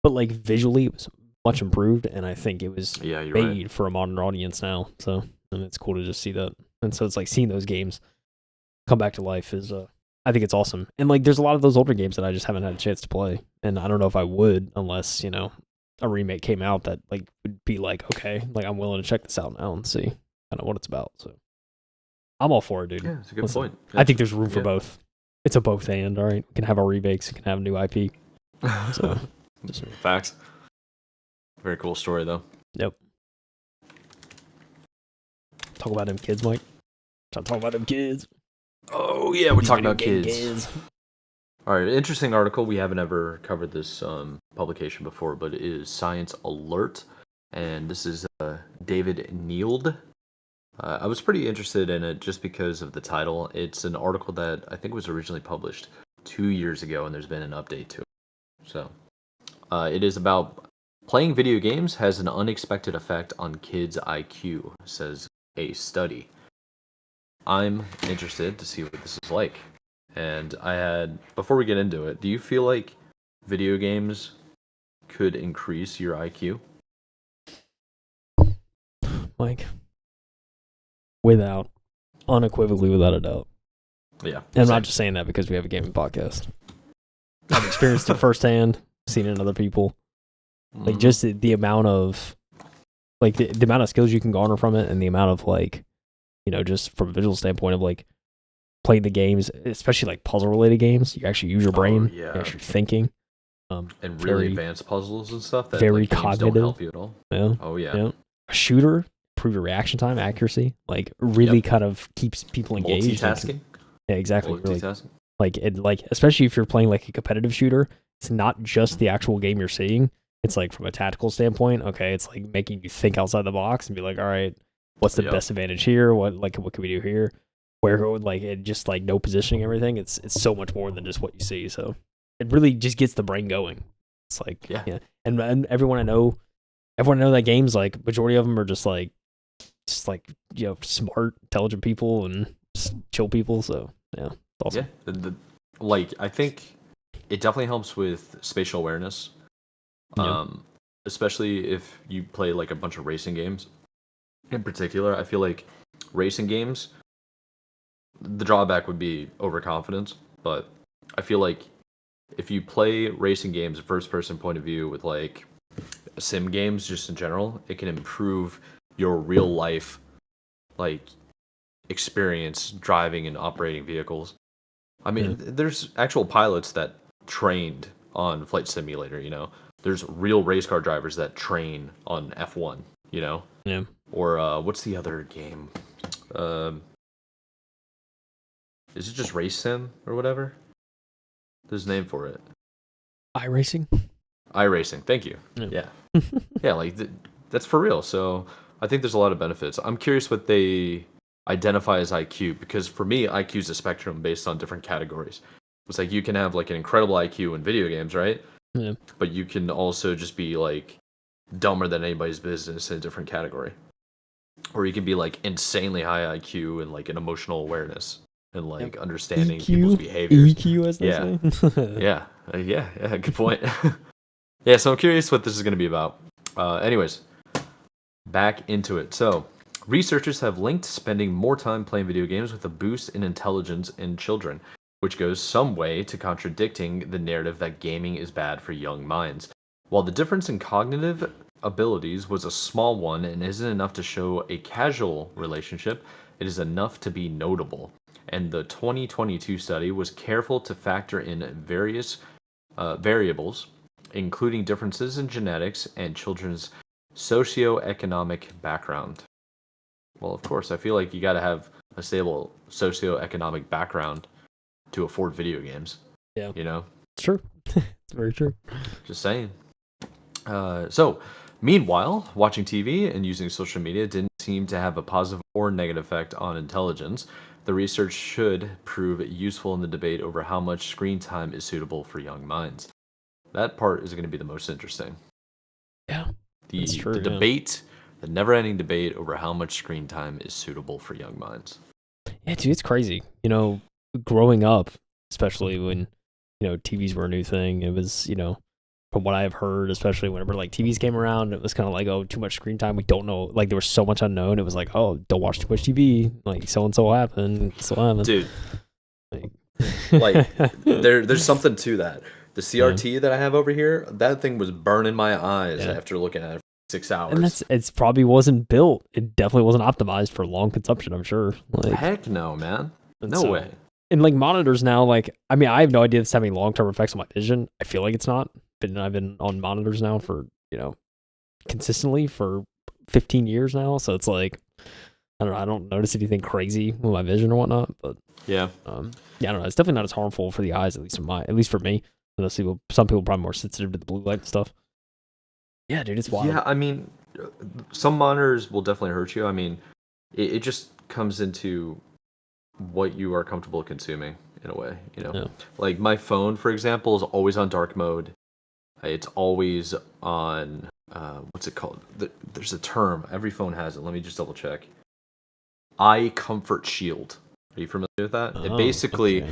but like visually, it was much improved, and I think it was made for a modern audience now. So, and it's cool to just see that. And so it's like seeing those games come back to life is, I think it's awesome. And like, there's a lot of those older games that I just haven't had a chance to play, and I don't know if I would unless a remake came out that like would be like, okay, like I'm willing to check this out now and see kind of what it's about. So I'm all for it, dude. Yeah, it's a good point. I think there's room for both. It's a both and, all right. We can have our remakes, we can have new IP. So just facts. Very cool story though. Yep. Talk about them kids, Mike. Talk about them kids. Oh yeah, we're talking about kids. All right, interesting article. We haven't ever covered this publication before, but it is Science Alert, and this is David Neild. I was pretty interested in it just because of the title. It's an article that I think was originally published 2 years ago, and there's been an update to it. So, it is about playing video games has an unexpected effect on kids' IQ, says a study. I'm interested to see what this is like. And before we get into it, do you feel like video games could increase your IQ? Mike, unequivocally without a doubt. Yeah. And I'm not just saying that because we have a gaming podcast. I've experienced it firsthand, seen it in other people. Like just the amount of the amount of skills you can garner from it, and the amount of just from a visual standpoint of like playing the games, especially like puzzle related games, you actually use your brain. You're actually thinking. And really advanced puzzles and stuff that very like, games cognitive. don't help you at all. Yeah. Oh yeah. A shooter, improve your reaction time, accuracy, like really kind of keeps people engaged. Multitasking. Yeah, exactly. Multitasking. Like especially if you're playing like a competitive shooter, it's not just the actual game you're seeing. It's like from a tactical standpoint, okay, it's like making you think outside the box and be like, all right, what's the best advantage here? What can we do here? Where it just like no positioning, everything. It's so much more than just what you see. So it really just gets the brain going. It's like yeah. And everyone I know that games, like majority of them are just like smart, intelligent people and just chill people. So yeah, it's awesome. Yeah, I think it definitely helps with spatial awareness. Especially if you play like a bunch of racing games. In particular, I feel like racing games, the drawback would be overconfidence, but I feel like if you play racing games first person point of view with like sim games just in general, it can improve your real life like experience driving and operating vehicles. I mean, there's actual pilots that trained on Flight Simulator, There's real race car drivers that train on F1, Yeah. Or what's the other game? Is it just Race Sim or whatever? There's a name for it. iRacing? iRacing, thank you. Yeah. Yeah, that's for real. So I think there's a lot of benefits. I'm curious what they identify as IQ, because for me, IQ is a spectrum based on different categories. It's like you can have like an incredible IQ in video games, right? Yeah. But you can also just be like dumber than anybody's business in a different category. Or you can be like insanely high IQ and like an emotional awareness and like understanding people's behaviors. EQ, as they say. Yeah, good point. Yeah, so I'm curious what this is going to be about. Anyways, back into it. So, researchers have linked spending more time playing video games with a boost in intelligence in children, which goes some way to contradicting the narrative that gaming is bad for young minds. While the difference in cognitive abilities was a small one and isn't enough to show a causal relationship, it is enough to be notable. And the 2022 study was careful to factor in various variables, including differences in genetics and children's socioeconomic background. Well, of course, I feel like you got to have a stable socioeconomic background to afford video games. Yeah. You know? It's true. It's very true. Just saying. So, meanwhile, watching TV and using social media didn't seem to have a positive or negative effect on intelligence. The research should prove useful in the debate over how much screen time is suitable for young minds. That part is going to be the most interesting. Yeah. That's true, The debate, the never-ending debate over how much screen time is suitable for young minds. Yeah, dude, it's crazy. You know, growing up, especially when, you know, TVs were a new thing, it was, you know, from what I've heard, especially whenever like TVs came around, it was kind of like, oh, too much screen time. We don't know. Like there was so much unknown. It was like, oh, don't watch too much TV. Like so and so happened. So happened. Dude, like there's something to that. The CRT that I have over here, that thing was burning my eyes after looking at it for 6 hours. And it's probably wasn't built. It definitely wasn't optimized for long consumption, I'm sure. Like, heck no, man. No way. And like monitors now, like I mean, I have no idea if it's having long-term effects on my vision. I feel like it's not. But I've been on monitors now for, you know, consistently for 15 years now. So it's like, I don't know. I don't notice anything crazy with my vision or whatnot. But yeah, I don't know. It's definitely not as harmful for the eyes, at least for me. Some people are probably more sensitive to the blue light and stuff. Yeah, dude, it's wild. Yeah, I mean, some monitors will definitely hurt you. I mean, it just comes into what you are comfortable consuming in a way, you know. Yeah. Like my phone, for example, is always on dark mode. It's always on what's it called? There's a term. Every phone has it. Let me just double check. Eye comfort shield. Are you familiar with that? It basically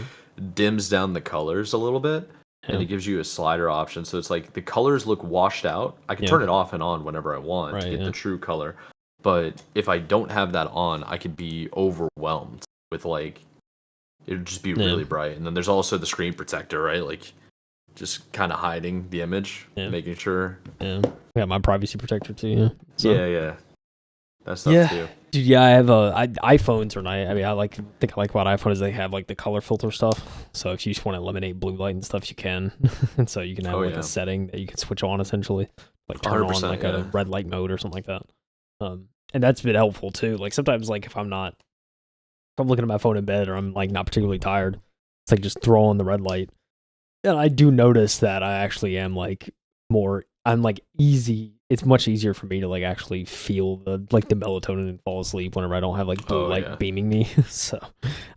dims down the colors a little bit, and it gives you a slider option. So it's like the colors look washed out. I can turn it off and on whenever I want to get the true color. But if I don't have that on, I could be overwhelmed with like it would just be really bright. And then there's also the screen protector, right? Like just kind of hiding the image, making sure. Yeah, my privacy protector too. Yeah, so, yeah. That stuff too. Dude, yeah, I have iPhones are nice. I mean, I like about iPhone is they have like the color filter stuff. So if you just want to eliminate blue light and stuff, you can. And so you can have a setting that you can switch on essentially, like turn on like a red light mode or something like that. And that's been helpful too. Like sometimes, like if I'm looking at my phone in bed or I'm like not particularly tired, it's like just throw on the red light. And I do notice that I actually am like I'm like easy. It's much easier for me to like actually feel the melatonin and fall asleep whenever I don't have like blue light beaming me. So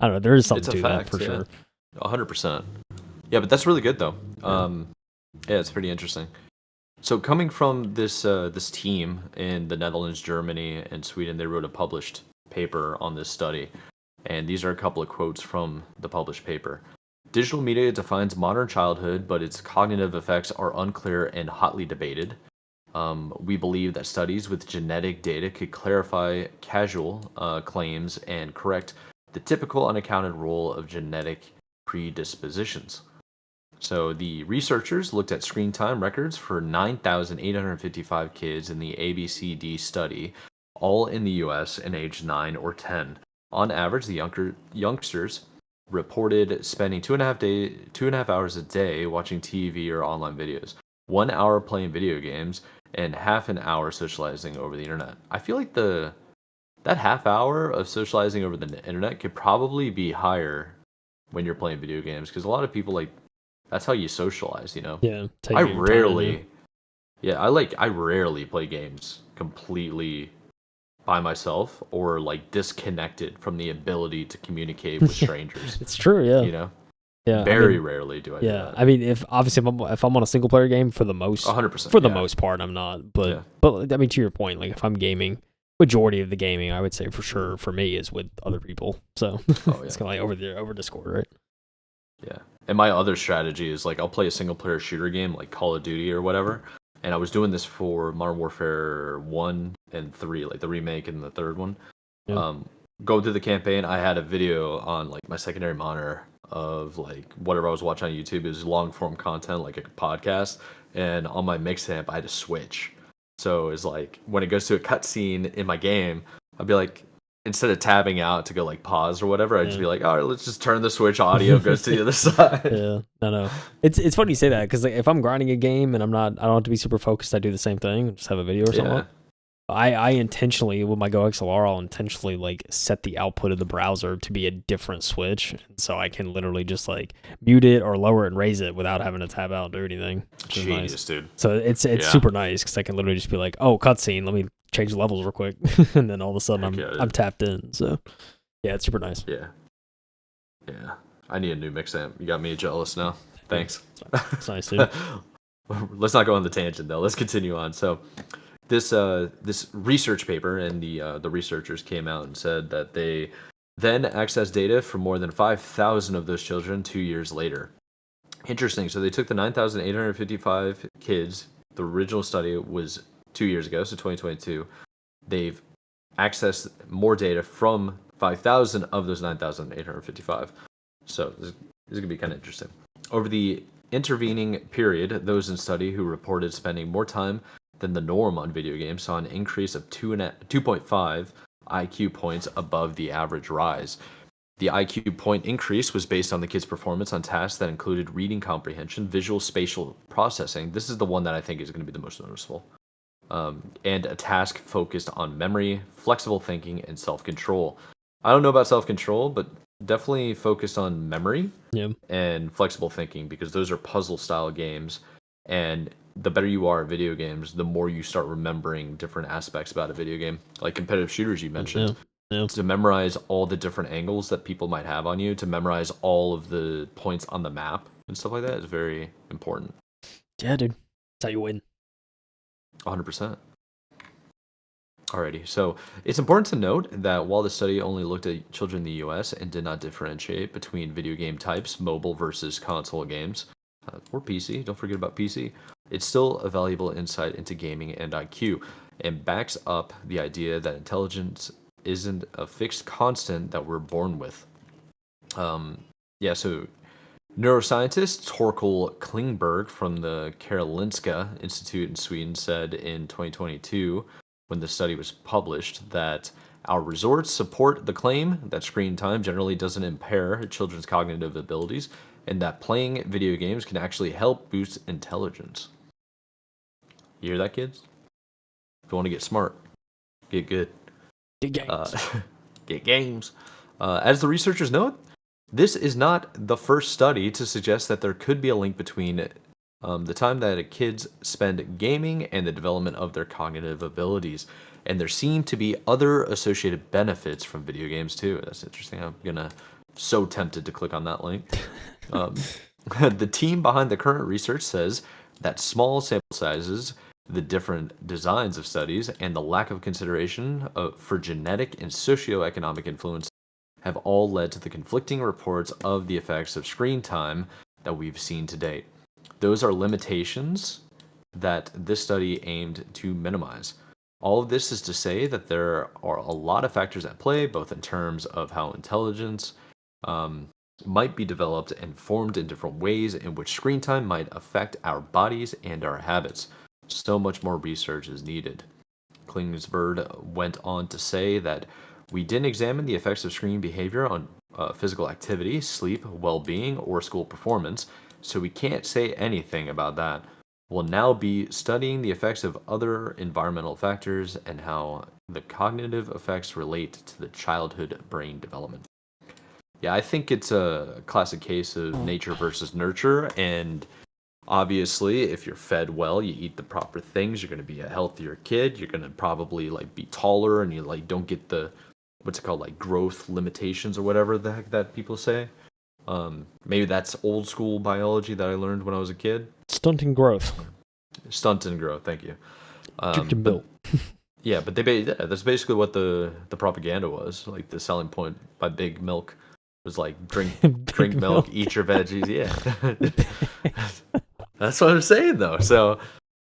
I don't know. There is something to that for sure. 100%. Yeah, but that's really good though. Yeah, it's pretty interesting. So coming from this team in the Netherlands, Germany, and Sweden, they wrote a published paper on this study. And these are a couple of quotes from the published paper. Digital media defines modern childhood, but its cognitive effects are unclear and hotly debated. We believe that studies with genetic data could clarify casual claims and correct the typical unaccounted role of genetic predispositions. So the researchers looked at screen time records for 9,855 kids in the ABCD study, all in the U.S. and aged 9 or 10. On average, the youngsters reported spending 2.5 hours a day watching TV or online videos, 1 hour playing video games, and half an hour socializing over the internet. I feel like that half hour of socializing over the internet could probably be higher when you're playing video games, because a lot of people like that's how you socialize, you know. Yeah. I rarely play games completely by myself or like disconnected from the ability to communicate with strangers. It's true, yeah. You know? Yeah. Very rarely do I do that. I mean, if I'm on a single player game for the most 100%. For the most part I'm not. But I mean, to your point, like if I'm gaming, majority of the gaming I would say for sure for me is with other people. So it's kinda like over Discord, right? Yeah. And my other strategy is like I'll play a single player shooter game like Call of Duty or whatever. And I was doing this for Modern Warfare 1 and 3, like the remake and the third one. Yeah. Go through the campaign, I had a video on like my secondary monitor of like whatever I was watching on YouTube. It was long form content, like a podcast. And on my mixtape, I had to switch. So it's like when it goes to a cutscene in my game, I'd be like, instead of tabbing out to go like pause or whatever, I'd just Yeah. be like, all right, let's just turn the Switch audio goes to the other side. Yeah, no. It's funny you say that because like, if I'm grinding a game and I don't have to be super focused, I do the same thing. Just have a video or something. Yeah. On. I intentionally with my Go XLR, I'll intentionally like set the output of the browser to be a different switch, so I can literally just like mute it or lower it and raise it without having to tab out or anything. Genius, nice. dude. So it's super nice because I can literally just be like, oh, cutscene, let me change the levels real quick, and then all of a sudden I'm tapped in. So yeah, it's super nice. Yeah. I need a new mix amp. You got me jealous now. Thanks. It's nice, dude. Let's not go on the tangent though. Let's continue on. So this research paper, and the researchers came out and said that they then accessed data from more than 5,000 of those children 2 years later. Interesting. So they took the 9,855 kids. The original study was 2 years ago, so 2022. They've accessed more data from 5,000 of those 9,855. So this is going to be kind of interesting. Over the intervening period, those in study who reported spending more time than the norm on video games saw an increase of 2.5 IQ points above the average rise. The IQ point increase was based on the kids' performance on tasks that included reading comprehension, visual spatial processing. This is the one that I think is going to be the most noticeable. And a task focused on memory, flexible thinking, and self-control. I don't know about self-control, but definitely focused on memory and flexible thinking, because those are puzzle-style games. And the better you are at video games, the more you start remembering different aspects about a video game. Like competitive shooters you mentioned. To memorize all the different angles that people might have on you, to memorize all of the points on the map and stuff like that is very important. Yeah, dude. That's how you win. 100%. Alrighty, so it's important to note that while the study only looked at children in the US and did not differentiate between video game types, mobile versus console games, or PC, don't forget about PC, it's still a valuable insight into gaming and IQ, and backs up the idea that intelligence isn't a fixed constant that we're born with. So neuroscientist Torkel Klingberg from the Karolinska Institute in Sweden said in 2022, when the study was published, that our results support the claim that screen time generally doesn't impair children's cognitive abilities, and that playing video games can actually help boost intelligence. You hear that, kids? If you want to get smart, get good. Get games. Get games. As the researchers note, this is not the first study to suggest that there could be a link between the time that kids spend gaming and the development of their cognitive abilities. And there seem to be other associated benefits from video games too. That's interesting. I'm so tempted to click on that link. The team behind the current research says that small sample sizes, the different designs of studies, and the lack of consideration for genetic and socioeconomic influence have all led to the conflicting reports of the effects of screen time that we've seen to date. Those are limitations that this study aimed to minimize. All of this is to say that there are a lot of factors at play, both in terms of how intelligence might be developed and formed in different ways in which screen time might affect our bodies and our habits. So much more research is needed. Klingsberg went on to say that we didn't examine the effects of screen behavior on physical activity, sleep, well-being, or school performance, so we can't say anything about that. We'll now be studying the effects of other environmental factors and how the cognitive effects relate to the childhood brain development. Yeah, I think it's a classic case of nature versus nurture, and obviously, if you're fed well, you eat the proper things, you're going to be a healthier kid. You're going to probably be taller, and you don't get the growth limitations or whatever the heck that people say. Maybe that's old school biology that I learned when I was a kid. Stunting growth. Stunting growth. Thank you. But That's basically what the propaganda was. Like the selling point by Big Milk was drink milk, eat your veggies. Yeah. That's what I'm saying though. So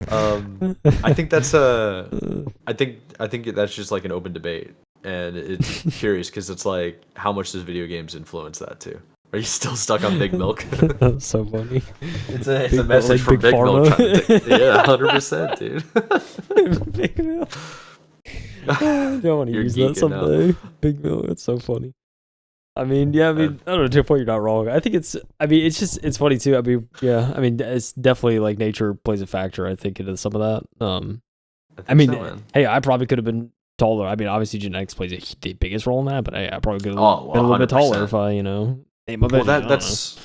I think that's I think that's just an open debate, and it's curious because it's how much does video games influence that too? Are you still stuck on Big Milk? That's so funny. It's a message from Big Milk. Yeah, 100%, dude. Big Milk. I don't want to You're use that geeking now. someday. Big Mill, it's so funny. I mean, yeah, I don't know, to your point, you're not wrong. I think it's funny too. I mean, yeah, I mean, it's definitely like nature plays a factor, I think, into some of that. I I think mean, so, man. hey, I probably could have been taller. I mean, obviously genetics plays the biggest role in that, but hey, I probably could have Oh, been a little bit taller 100%. if I, ate my Well, veggies. I don't know. that's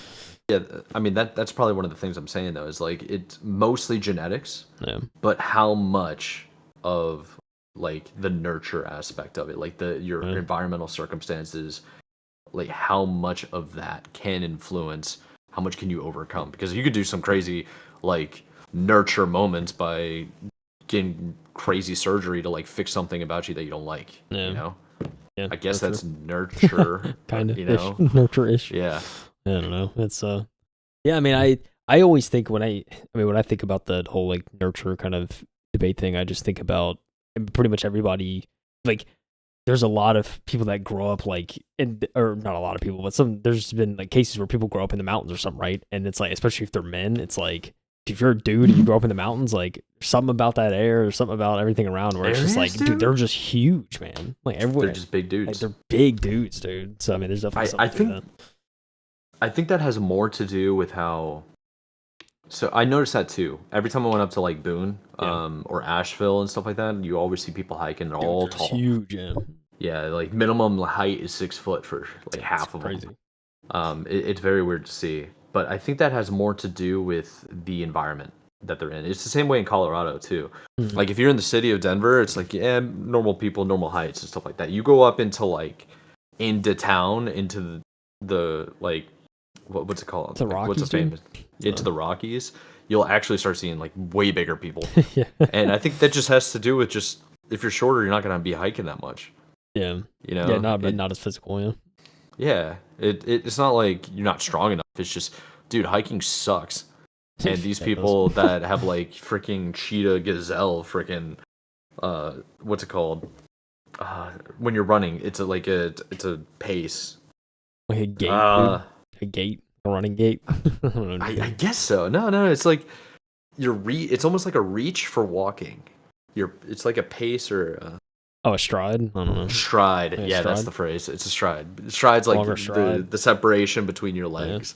yeah. I mean, that's probably one of the things I'm saying though is like it's mostly genetics, Yeah. but how much of like the nurture aspect of it, like your Yeah. environmental circumstances, like how much of that can influence how much can you overcome? Because you could do some crazy like nurture moments by getting crazy surgery to like fix something about you that you don't like, Yeah. you know? Yeah. I guess Nurture. that's nurture, Kind of you ish. know? Nurture-ish. Yeah. I don't know. It's yeah, I mean, I always think when I think about the whole like nurture kind of debate thing, I just think about pretty much everybody. Like, there's a lot of people that grow up like, or not a lot of people, but there's been like cases where people grow up in the mountains or something, right? And it's like, especially if they're men, it's like if you're a dude and you grow up in the mountains, like something about that air or something about everything around where it's just like, dude, they're just huge, man. Like everywhere, They're just big dudes. like they're big dudes, dude. So I mean, there's definitely something to that. I think that has more to do with how. So I noticed that too. Every time I went up to like Boone, Yeah. or Asheville and stuff like that, you always see people hiking. They're all Dude, tall. huge, yeah. Yeah, like minimum height is 6 foot for like Yeah, half it's of crazy. them. It's very weird to see, but I think that has more to do with the environment that they're in. It's the same way in Colorado too. Mhm. Like if you're in the city of Denver, it's like yeah, normal people, normal heights and stuff like that. You go up into like into town, into the like what's it called? The Like, what's Rockies, a famous into the Rockies? You'll actually start seeing like way bigger people, yeah. and I think that just has to do with just if you're shorter, you're not gonna be hiking that much. Yeah. You Yeah, know, not as physical, yeah. yeah, it's not like you're not strong enough. It's just, dude, hiking sucks. And these Yeah, it does. people that have like freaking cheetah gazelle, freaking what's it called? When you're running, it's a pace. Like a gate, Uh, dude. A gate, a running gate. I don't know. I guess so. No, it's like it's almost like a reach for walking. It's like a pace or Oh, a stride? I don't know. stride. Yeah, Yeah, that's stride. the phrase. It's a stride. Stride's like Longer stride. the separation between your Yeah. legs.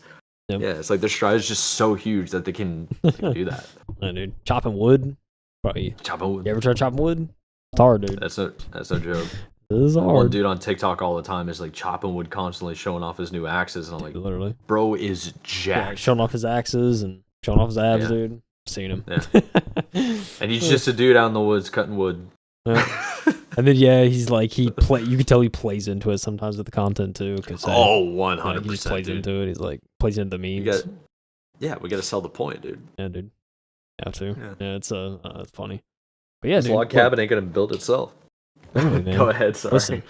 Yep. Yeah, it's like their stride is just so huge that they can do that. Yeah, dude. Chopping wood. Probably. Chopping wood. You ever try chopping wood? It's hard, dude. That's no joke. This is One hard. dude on TikTok all the time is like chopping wood, constantly showing off his new axes, and I'm like, Dude, literally. bro is Yeah, jacked. showing off his axes and showing off his abs, Yeah. dude. Seen him. Yeah. And he's just a dude out in the woods cutting wood. Yeah. And then yeah, he's like you can tell he plays into it sometimes with the content too. Cause, Oh, he just 100%, plays dude. into it. He's like plays into the memes. We gotta sell the point, dude. Yeah, dude. Have to. Yeah. Yeah, it's funny. But yeah, This dude. log cabin ain't gonna build itself. Literally, man. Go ahead, sorry. Listen,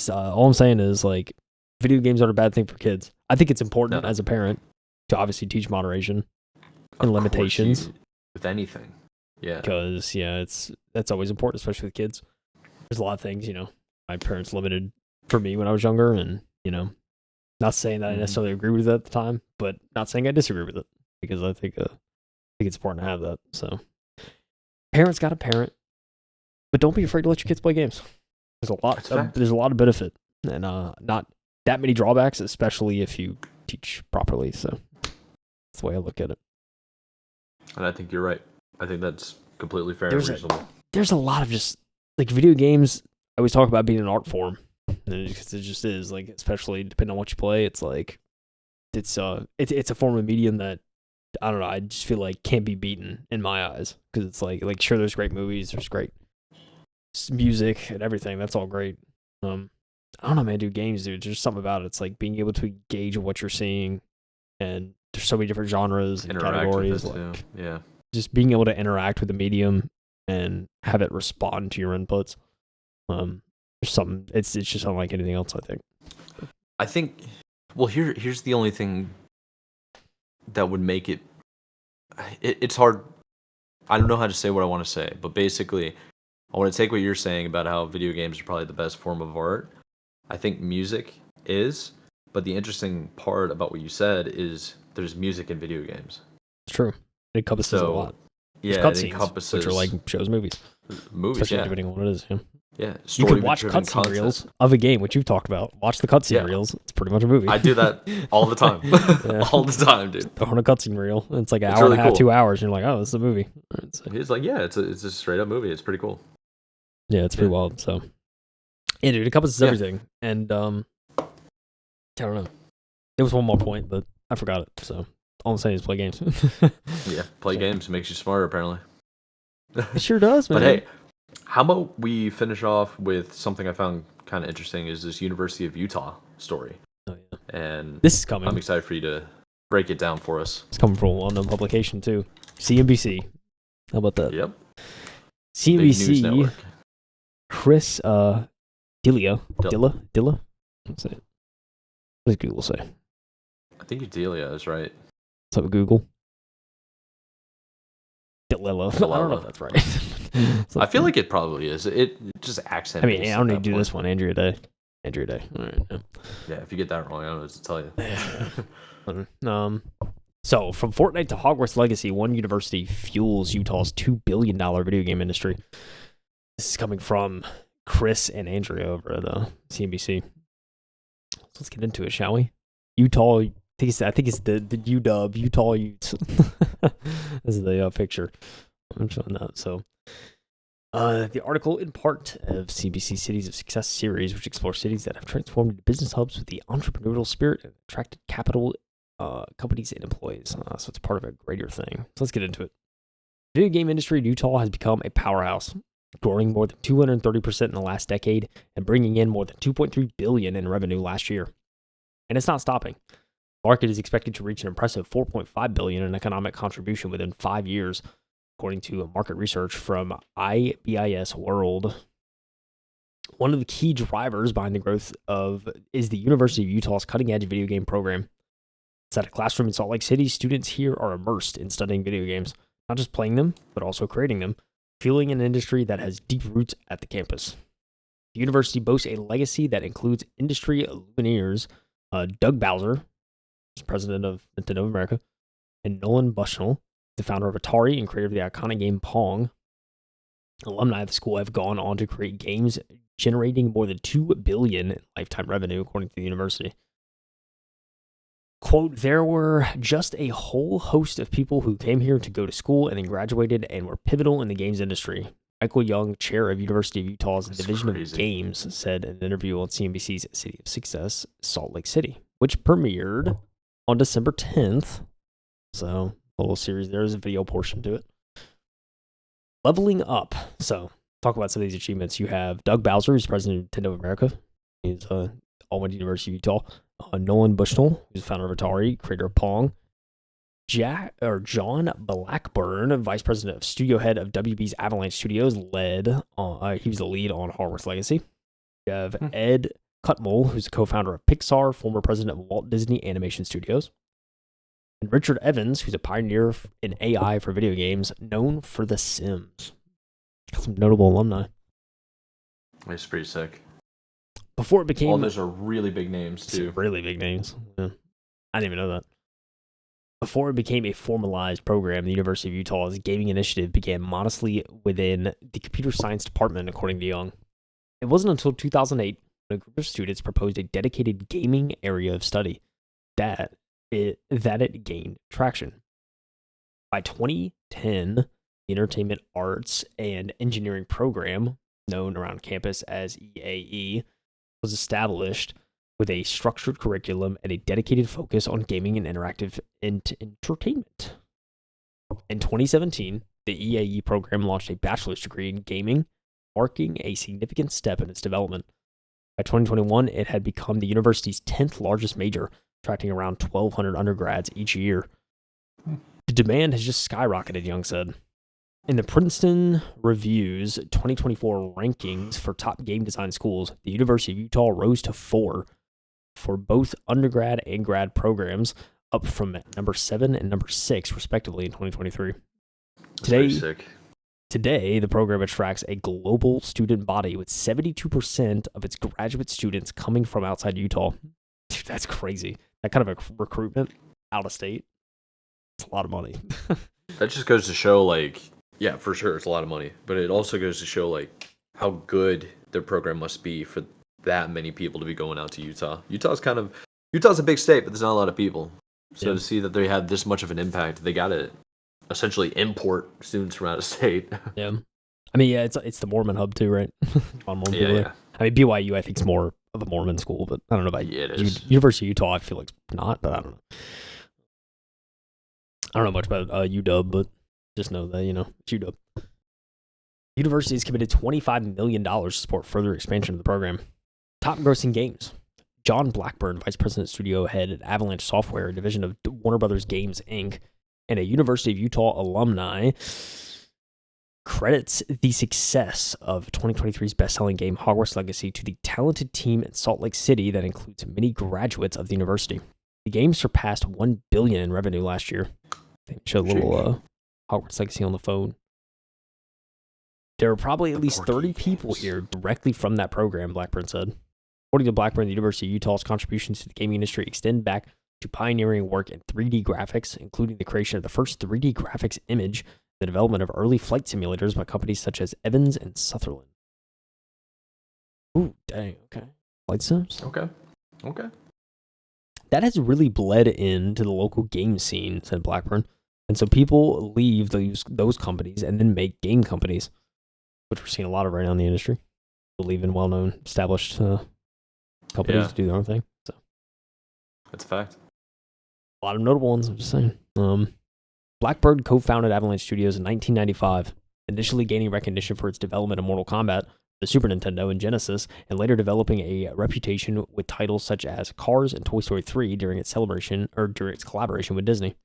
all I'm saying is like, video games aren't a bad thing for kids. I think it's important as a parent to obviously teach moderation and limitations. With anything. Yeah. Because yeah, that's always important, especially with kids. There's a lot of things, my parents limited for me when I was younger, and not saying that I necessarily agree with it at the time, but not saying I disagree with it, because I think it's important to have that. So parents got to parent, but don't be afraid to let your kids play games. There's a lot of benefit, and not that many drawbacks, especially if you teach properly. So that's the way I look at it. And I think you're right. I think that's completely fair There's and reasonable. There's a lot of just like video games. I always talk about being an art form, because it just is, like, especially depending on what you play. It's like it's a form of medium that I don't know. I just feel like can't be beaten in my eyes, because it's like sure, there's great movies, there's great music and everything. That's all great. I don't know, man. Dude, games, dude. There's something about it. It's like being able to gauge what you're seeing, and there's so many different genres and categories. Like, yeah, just being able to interact with the medium and have it respond to your inputs. There's something. It's just unlike anything else, I think. I think. Well, here's the only thing that would make it. It's hard. I don't know how to say what I want to say, but basically, I want to take what you're saying about how video games are probably the best form of art. I think music is, but the interesting part about what you said is there's music in video games. It's true. It encompasses a lot. There's Yeah, it cutscenes, encompasses which are like shows, movies, movies. especially Yeah, depending on what it is. Yeah. yeah. You could watch Story-driven cutscene content. reels of a game, which you've talked about. Watch the cutscene Yeah, reels. It's pretty much a movie. I do that all the time, Yeah. all the time, dude. On a cutscene reel. It's like an It's hour really and a half, cool. 2 hours, and you're like, oh, this is a movie. So, He's like, yeah, it's a straight up movie. It's pretty cool. yeah, it's pretty wild. So, yeah, dude, it encompasses everything. And I don't know. There was one more point, but I forgot it. So all I'm saying is play games. Yeah, play games makes you smarter, apparently. It sure does, man. But hey, how about we finish off with something I found kind of interesting is this University of Utah story. Oh, yeah. And This is coming. I'm excited for you to break it down for us. It's coming from a well-known publication too. CNBC. How about that? Yep. Big news CNBC. network. Chris Dilla. What's it? What does Google say? I think Delia is right. What's up with Google? Dillilla. I don't know if that's right. I feel like it probably is. It just accent. I mean, I don't need to do this one. Andrea Day. All right. Yeah, if you get that wrong, I don't know what to tell you. So from Fortnite to Hogwarts Legacy, one university fuels Utah's $2 billion video game industry. This is coming from Chris and Andrea over at CNBC. So let's get into it, shall we? Utah, I think it's the UW, Utah Utes. This is the picture. I'm showing that. So the article in part of CBC Cities of Success series, which explores cities that have transformed into business hubs with the entrepreneurial spirit and attracted capital, companies and employees. So it's part of a greater thing. So let's get into it. The video game industry in Utah has become a powerhouse, growing more than 230% in the last decade and bringing in more than $2.3 billion in revenue last year. And it's not stopping. The market is expected to reach an impressive $4.5 billion in economic contribution within 5 years, according to market research from IBIS World. One of the key drivers behind the growth is the University of Utah's cutting-edge video game program. It's at a classroom in Salt Lake City. Students here are immersed in studying video games, not just playing them, but also creating them, fueling an industry that has deep roots at the campus. The university boasts a legacy that includes industry luminaries Doug Bowser, president of Nintendo of America, and Nolan Bushnell, the founder of Atari and creator of the iconic game Pong. Alumni of the school have gone on to create games generating more than $2 billion in lifetime revenue, according to the university. Quote, there were just a whole host of people who came here to go to school and then graduated and were pivotal in the games industry. Michael Young, chair of University of Utah's Division of Games, said in an interview on CNBC's City of Success, Salt Lake City, which premiered on December 10th. So, a little series, there's a video portion to it. Leveling up. So, talk about some of these achievements. You have Doug Bowser, who's president of Nintendo of America. He's all went to University of Utah. Nolan Bushnell, who's the founder of Atari, creator of Pong. John Blackburn, vice president of studio head of WB's Avalanche Studios, he was the lead on Hogwarts Legacy. You have Ed Cutmole, who's the co-founder of Pixar, former president of Walt Disney Animation Studios. And Richard Evans, who's a pioneer in AI for video games, known for The Sims. Some notable alumni. It's pretty sick. Before it became... All those are really big names, too. Really big names. Yeah. I didn't even know that. Before it became a formalized program, the University of Utah's gaming initiative began modestly within the computer science department, according to Young. It wasn't until 2008 when a group of students proposed a dedicated gaming area of study that it gained traction. By 2010, the Entertainment Arts and Engineering program, known around campus as EAE, was established with a structured curriculum and a dedicated focus on gaming and interactive entertainment. In 2017, the EAE program launched a bachelor's degree in gaming, marking a significant step in its development. By 2021, it had become the university's 10th largest major, attracting around 1,200 undergrads each year. The demand has just skyrocketed, Young said. In the Princeton Review's 2024 rankings for top game design schools, the University of Utah rose to 4 for both undergrad and grad programs, up from number 7 and number 6, respectively, in 2023. Today, the program attracts a global student body with 72% of its graduate students coming from outside Utah. Dude, that's crazy. That kind of a recruitment out of state, it's a lot of money. That just goes to show, like, yeah, for sure, it's a lot of money, but it also goes to show, like, how good their program must be for that many people to be going out to Utah. Utah's a big state, but there's not a lot of people. So to see that they had this much of an impact, they got to essentially import students from out of state. Yeah. I mean, yeah, it's the Mormon hub too, right? On Mormon Yeah, people there. yeah. I mean, BYU, I think, is more of a Mormon school, but I don't know about Yeah, it is. University of Utah. I feel like it's not, but I don't know. I don't know much about UW, but just know that it's UW. University has committed $25 million to support further expansion of the program. Top grossing games. John Blackburn, Vice President Studio Head at Avalanche Software, a division of Warner Brothers Games, Inc., and a University of Utah alumni, credits the success of 2023's best-selling game Hogwarts Legacy to the talented team in Salt Lake City that includes many graduates of the university. The game surpassed $1 billion in revenue last year. They showed a little Hogwarts Legacy on the phone. There are probably at least 30 people here directly from that program, Blackburn said. According to Blackburn, the University of Utah's contributions to the gaming industry extend back to pioneering work in 3D graphics, including the creation of the first 3D graphics image, the development of early flight simulators by companies such as Evans and Sutherland. Ooh, dang, okay. Flight sims? Okay. That has really bled into the local game scene, said Blackburn. And so people leave those companies and then make game companies, which we're seeing a lot of right now in the industry. People leave in well-known, established companies to do their own thing. So that's a fact. A lot of notable ones, I'm just saying. Blackbird co-founded Avalanche Studios in 1995, initially gaining recognition for its development of Mortal Kombat, the Super Nintendo, and Genesis, and later developing a reputation with titles such as Cars and Toy Story 3 during its collaboration with Disney.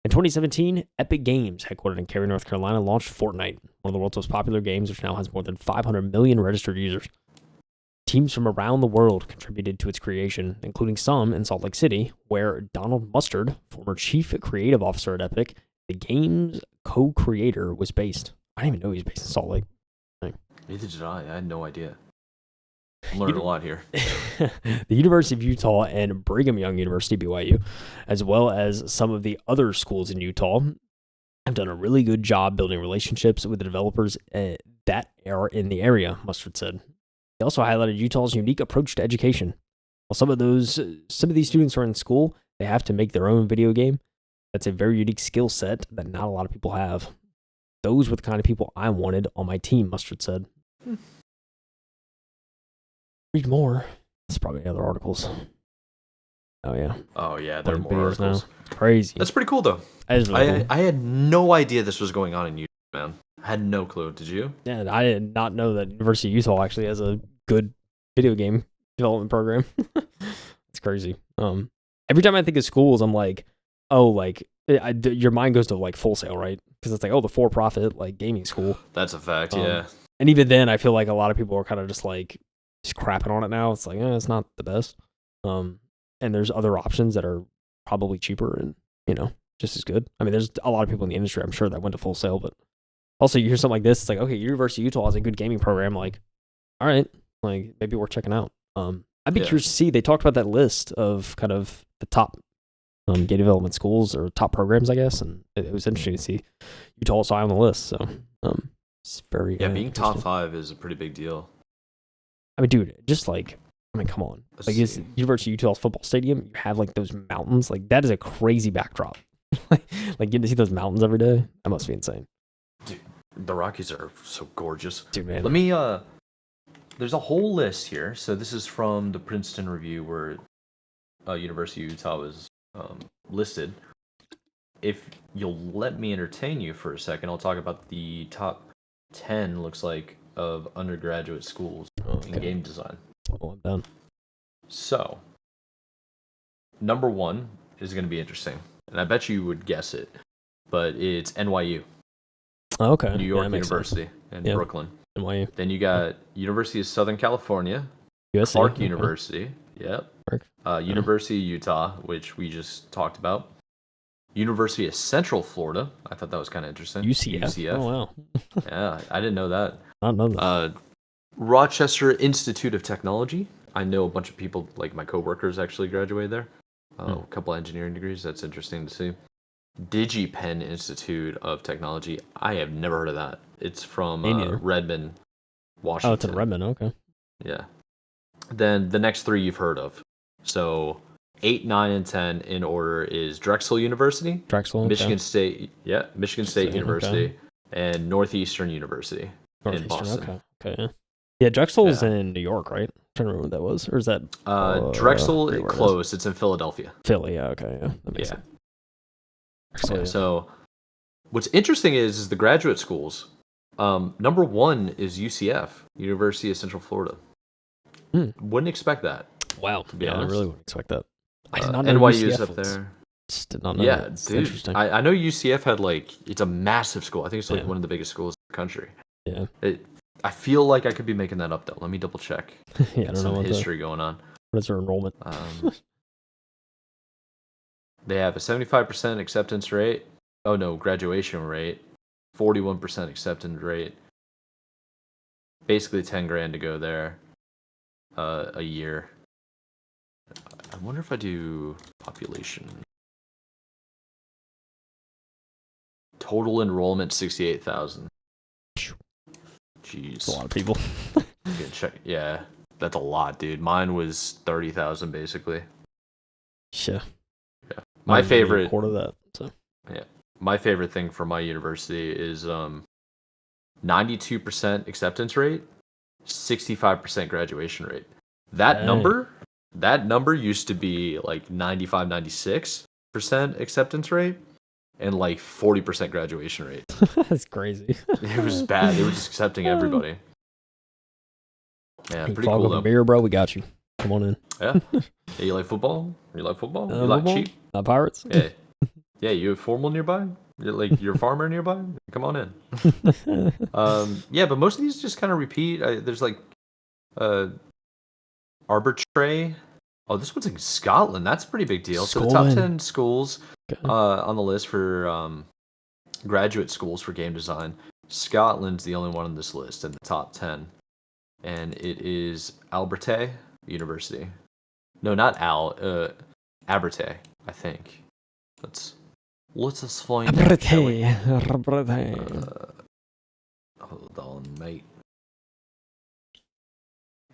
In 2017, Epic Games, headquartered in Cary, North Carolina, launched Fortnite, one of the world's most popular games, which now has more than 500 million registered users. Teams from around the world contributed to its creation, including some in Salt Lake City, where Donald Mustard, former chief creative officer at Epic, the game's co-creator, was based. I didn't even know he was based in Salt Lake. Neither did I. I had no idea. I'm learning a lot here. The University of Utah and Brigham Young University, BYU, as well as some of the other schools in Utah, have done a really good job building relationships with the developers that are in the area, Mustard said. He also highlighted Utah's unique approach to education. While some of these students are in school, they have to make their own video game. That's a very unique skill set that not a lot of people have. Those were the kind of people I wanted on my team, Mustard said. Read more. There's probably other articles. Oh, yeah. There are more articles. Now. It's crazy. That's pretty cool, though. That is really cool. I had no idea this was going on in Utah, man. I had no clue. Did you? Yeah, I did not know that University of Utah actually has a good video game development program. It's crazy. Every time I think of schools, I'm like, your mind goes to like Full Sail, right? Because it's like, the for-profit like gaming school. That's a fact, yeah. And even then, I feel like a lot of people are kind of just crapping on it now. It's like, it's not the best. And there's other options that are probably cheaper and just as good. I mean, there's a lot of people in the industry, I'm sure, that went to Full Sail, but also you hear something like this, it's like, okay, University of Utah has a good gaming program. Like, all right, like maybe worth checking out. I'd be curious to see. They talked about that list of kind of the top game development schools or top programs, I guess, and it was interesting to see Utah also high on the list. So it's very being top 5 is a pretty big deal. I mean, dude, come on. Like, is University of Utah's football stadium, you have like those mountains. Like, that is a crazy backdrop. Like getting to see those mountains every day, that must be insane. Dude, the Rockies are so gorgeous. Dude, man. Let me there's a whole list here. So this is from the Princeton Review, where University of Utah was listed. If you'll let me entertain you for a second, I'll talk about the top 10, looks like, of undergraduate schools in game design. I'm done. So, number 1 is going to be interesting, and I bet you would guess it, but it's NYU. Oh, okay. New York University in Brooklyn. NYU. Then you got University of Southern California, USC. Clark University, Clark. University of Utah, which we just talked about. University of Central Florida. I thought that was kind of interesting. UCF. Oh, wow. Yeah, I didn't know that. I don't know that. Rochester Institute of Technology. I know a bunch of people, like my coworkers, actually graduated there. A couple engineering degrees. That's interesting to see. DigiPen Institute of Technology. I have never heard of that. It's from Me neither. Redmond, Oh, it's in Washington. Redmond. Okay. Yeah. Then the next three you've heard of. So 8, 9, and 10 in order is Drexel University, Drexel. Okay. Michigan State, Michigan State University, okay. and Northeastern University in Northeastern. Boston. Okay. Okay. Yeah, Drexel's in New York, right? I'm trying to remember what that was, or is that Drexel where close? It's in Philadelphia. Philly. Yeah. Okay. Yeah. That makes sense. Drexel, Yeah. So what's interesting is the graduate schools. Number one is UCF, University of Central Florida. Wouldn't expect that. Wow. To be I honest. really wouldn't expect that. I did not know NYU's UCF up there. Just did not know. Yeah, that. It's dude. interesting. I know UCF had it's a massive school. I think it's one of the biggest schools in the country. Yeah. I feel like I could be making that up though. Let me double check. Yeah, I don't know some history going on. What is their enrollment? They have a 75% acceptance rate. Oh no, graduation rate. 41% acceptance rate. Basically 10 grand to go there a year. I wonder if I do population. Total enrollment 68,000. Jeez. That's a lot of people. Check. Yeah, that's a lot, dude. Mine was 30,000 basically. Yeah. Yeah. My favorite quarter of that. So. Yeah. My favorite thing for my university is 92% acceptance rate, 65% graduation rate. That number used to be 95, 96% acceptance rate and 40% graduation rate. That's crazy. It was bad. They were just accepting everybody. Yeah, pretty cool though. Beer, bro, we got you. Come on in. Yeah. Yeah, you like football? You like cheap? Not Pirates? Yeah. Yeah, you have formal nearby? You're a farmer nearby? Come on in. Yeah, but most of these just kind of repeat. There's arbitrary. Oh, this one's in Scotland. That's a pretty big deal. So the top 10 schools on the list for graduate schools for game design. Scotland's the only one on this list in the top 10. And it is Alberta University. No, not Abertay, I think. Let's find out. Hold on, mate.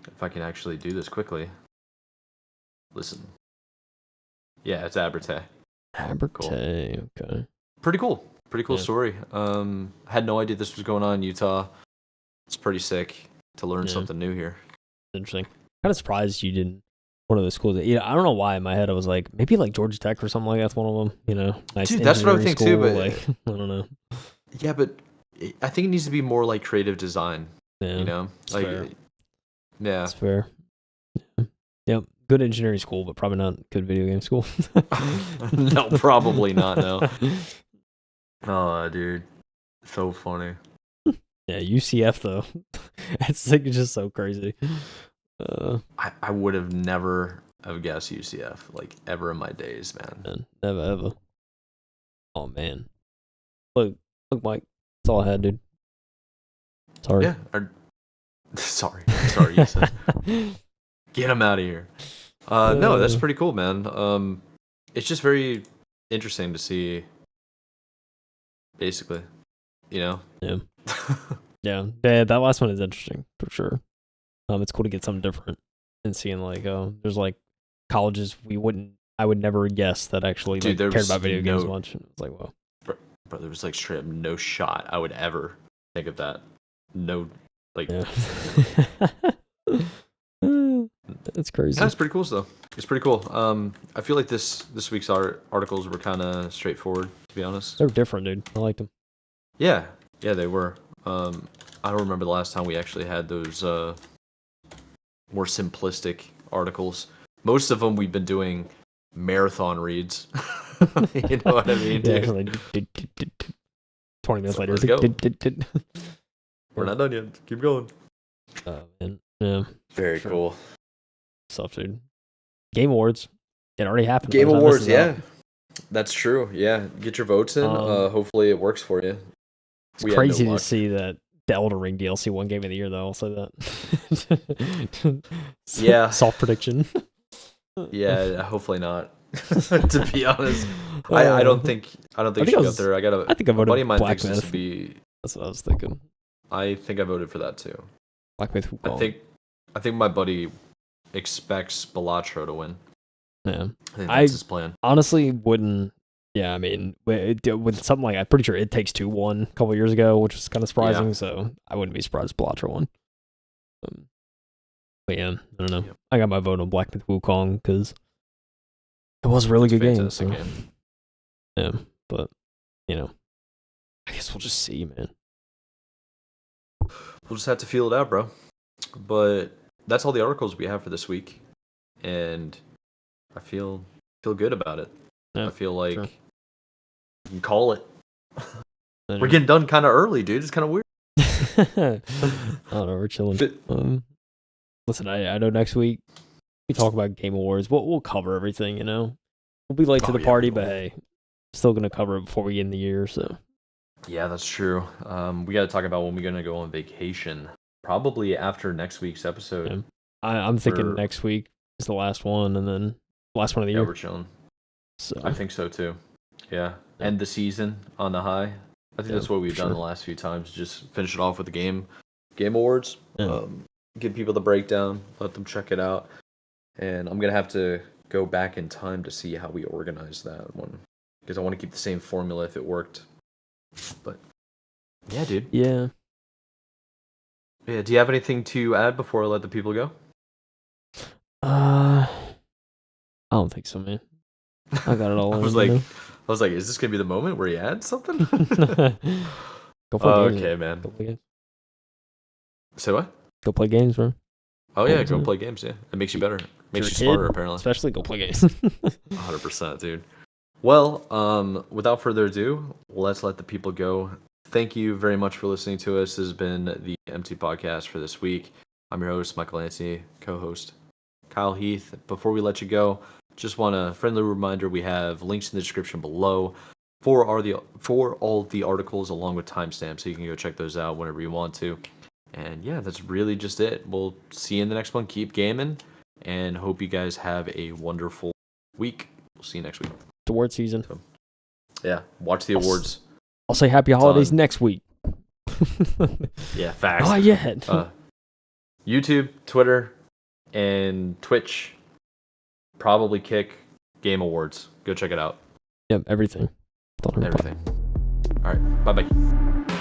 If I can actually do this quickly. Listen. Yeah, it's Abertay. Abertay, okay. Pretty cool. Pretty cool story. Had no idea this was going on in Utah. It's pretty sick to learn something new here. Interesting. Kind of surprised you didn't. One of the schools. I don't know why in my head I was like maybe Georgia Tech or something like that's one of them. Nice. Dude, that's what I would think too. But I don't know. Yeah, but I think it needs to be more creative design. Yeah, fair. Yeah, that's fair. Yep, good engineering school, but probably not good video game school. No, probably not. No. Oh, dude, so funny. Yeah, UCF though. It's just so crazy. I would have never have guessed UCF ever in my days, man. Never ever. Oh man. Look, Mike. That's all I had, dude. Sorry. Yeah. Sorry, you said. Get him out of here. No, that's pretty cool, man. It's just very interesting to see. Basically, Yeah. Yeah. That last one is interesting for sure. It's cool to get something different and seeing there's colleges I would never guess that actually cared about video games much. And it's whoa. Bro, there was straight up no shot I would ever think of that. No, That's crazy. That's pretty cool though. It's pretty cool. I feel like this week's articles were kind of straightforward, to be honest. They're different, dude. I liked them. Yeah, they were. I don't remember the last time we actually had those more simplistic articles. Most of them we've been doing marathon reads. You know what I mean, dude? Yeah, 20 minutes later. Let's go. We're not done yet. Keep going. Man. Yeah. Very cool stuff, dude. Game Awards. It already happened. Game Awards, yeah. That's true. Yeah. Get your votes in. Hopefully it works for you. It's crazy to see that the Elden Ring DLC won Game of the Year, though. I'll say that. Yeah. Soft prediction. Yeah, hopefully not. To be honest, I don't think it should be up there. I think I a voted buddy of mine Black thinks this Myth. would be. That's what I was thinking. I think I voted for that too. Black Myth Wukong. I think my buddy expects Balatro to win. Yeah, I think that's his plan. Honestly wouldn't. Yeah, I mean, with something like, I'm pretty sure It Takes Two won a couple years ago, which was kind of surprising. Yeah. So I wouldn't be surprised if Balatro won. But yeah, I don't know. Yep. I got my vote on Black Myth Wukong because it was a really good game. So. Game. Yeah, but I guess we'll just see, man. We'll just have to feel it out, bro. But that's all the articles we have for this week, and I feel good about it. Yeah, I feel like sure. you can call it. We're getting done kind of early, dude. It's kind of weird. I don't know. We're chilling. Listen, I know next week we talk about Game Awards. We'll cover everything. We'll be late to the party, but hey, still gonna cover it before we end the year. So. Yeah, that's true. We got to talk about when we're gonna go on vacation. Probably after next week's episode. Yeah. I'm thinking next week is the last one, and then last one of the year. Yeah, we're chilling. So I think so too. Yeah. End the season on the high. I think that's what we've done the last few times. Just finish it off with the Game Awards. Yeah. Give people the breakdown, let them check it out. And I'm gonna have to go back in time to see how we organize that one. Because I want to keep the same formula if it worked. But yeah, dude. Yeah. Yeah, do you have anything to add before I let the people go? I don't think so, man. I got it all. I was like, is this gonna be the moment where he adds something? Go play games. Okay, man. Go play games. Say what? Go play games, bro. Oh yeah, go play games. Yeah, it makes you better. It makes you smarter, apparently. Especially go play games. 100%, dude. Well, without further ado, let's let the people go. Thank you very much for listening to us. This has been the MT Podcast for this week. I'm your host, Michael Anthony, co-host Kyle Heath. Before we let you go, just want a friendly reminder, we have links in the description below for all the articles along with timestamps, so you can go check those out whenever you want to. And yeah, that's really just it. We'll see you in the next one. Keep gaming, and hope you guys have a wonderful week. We'll see you next week. The award season. So, yeah, watch the awards. I'll say happy holidays next week. Yeah, facts. Not yet. YouTube, Twitter, and Twitch. Probably Kick Game Awards. Go check it out. Yep, everything. Everything. All right, bye-bye.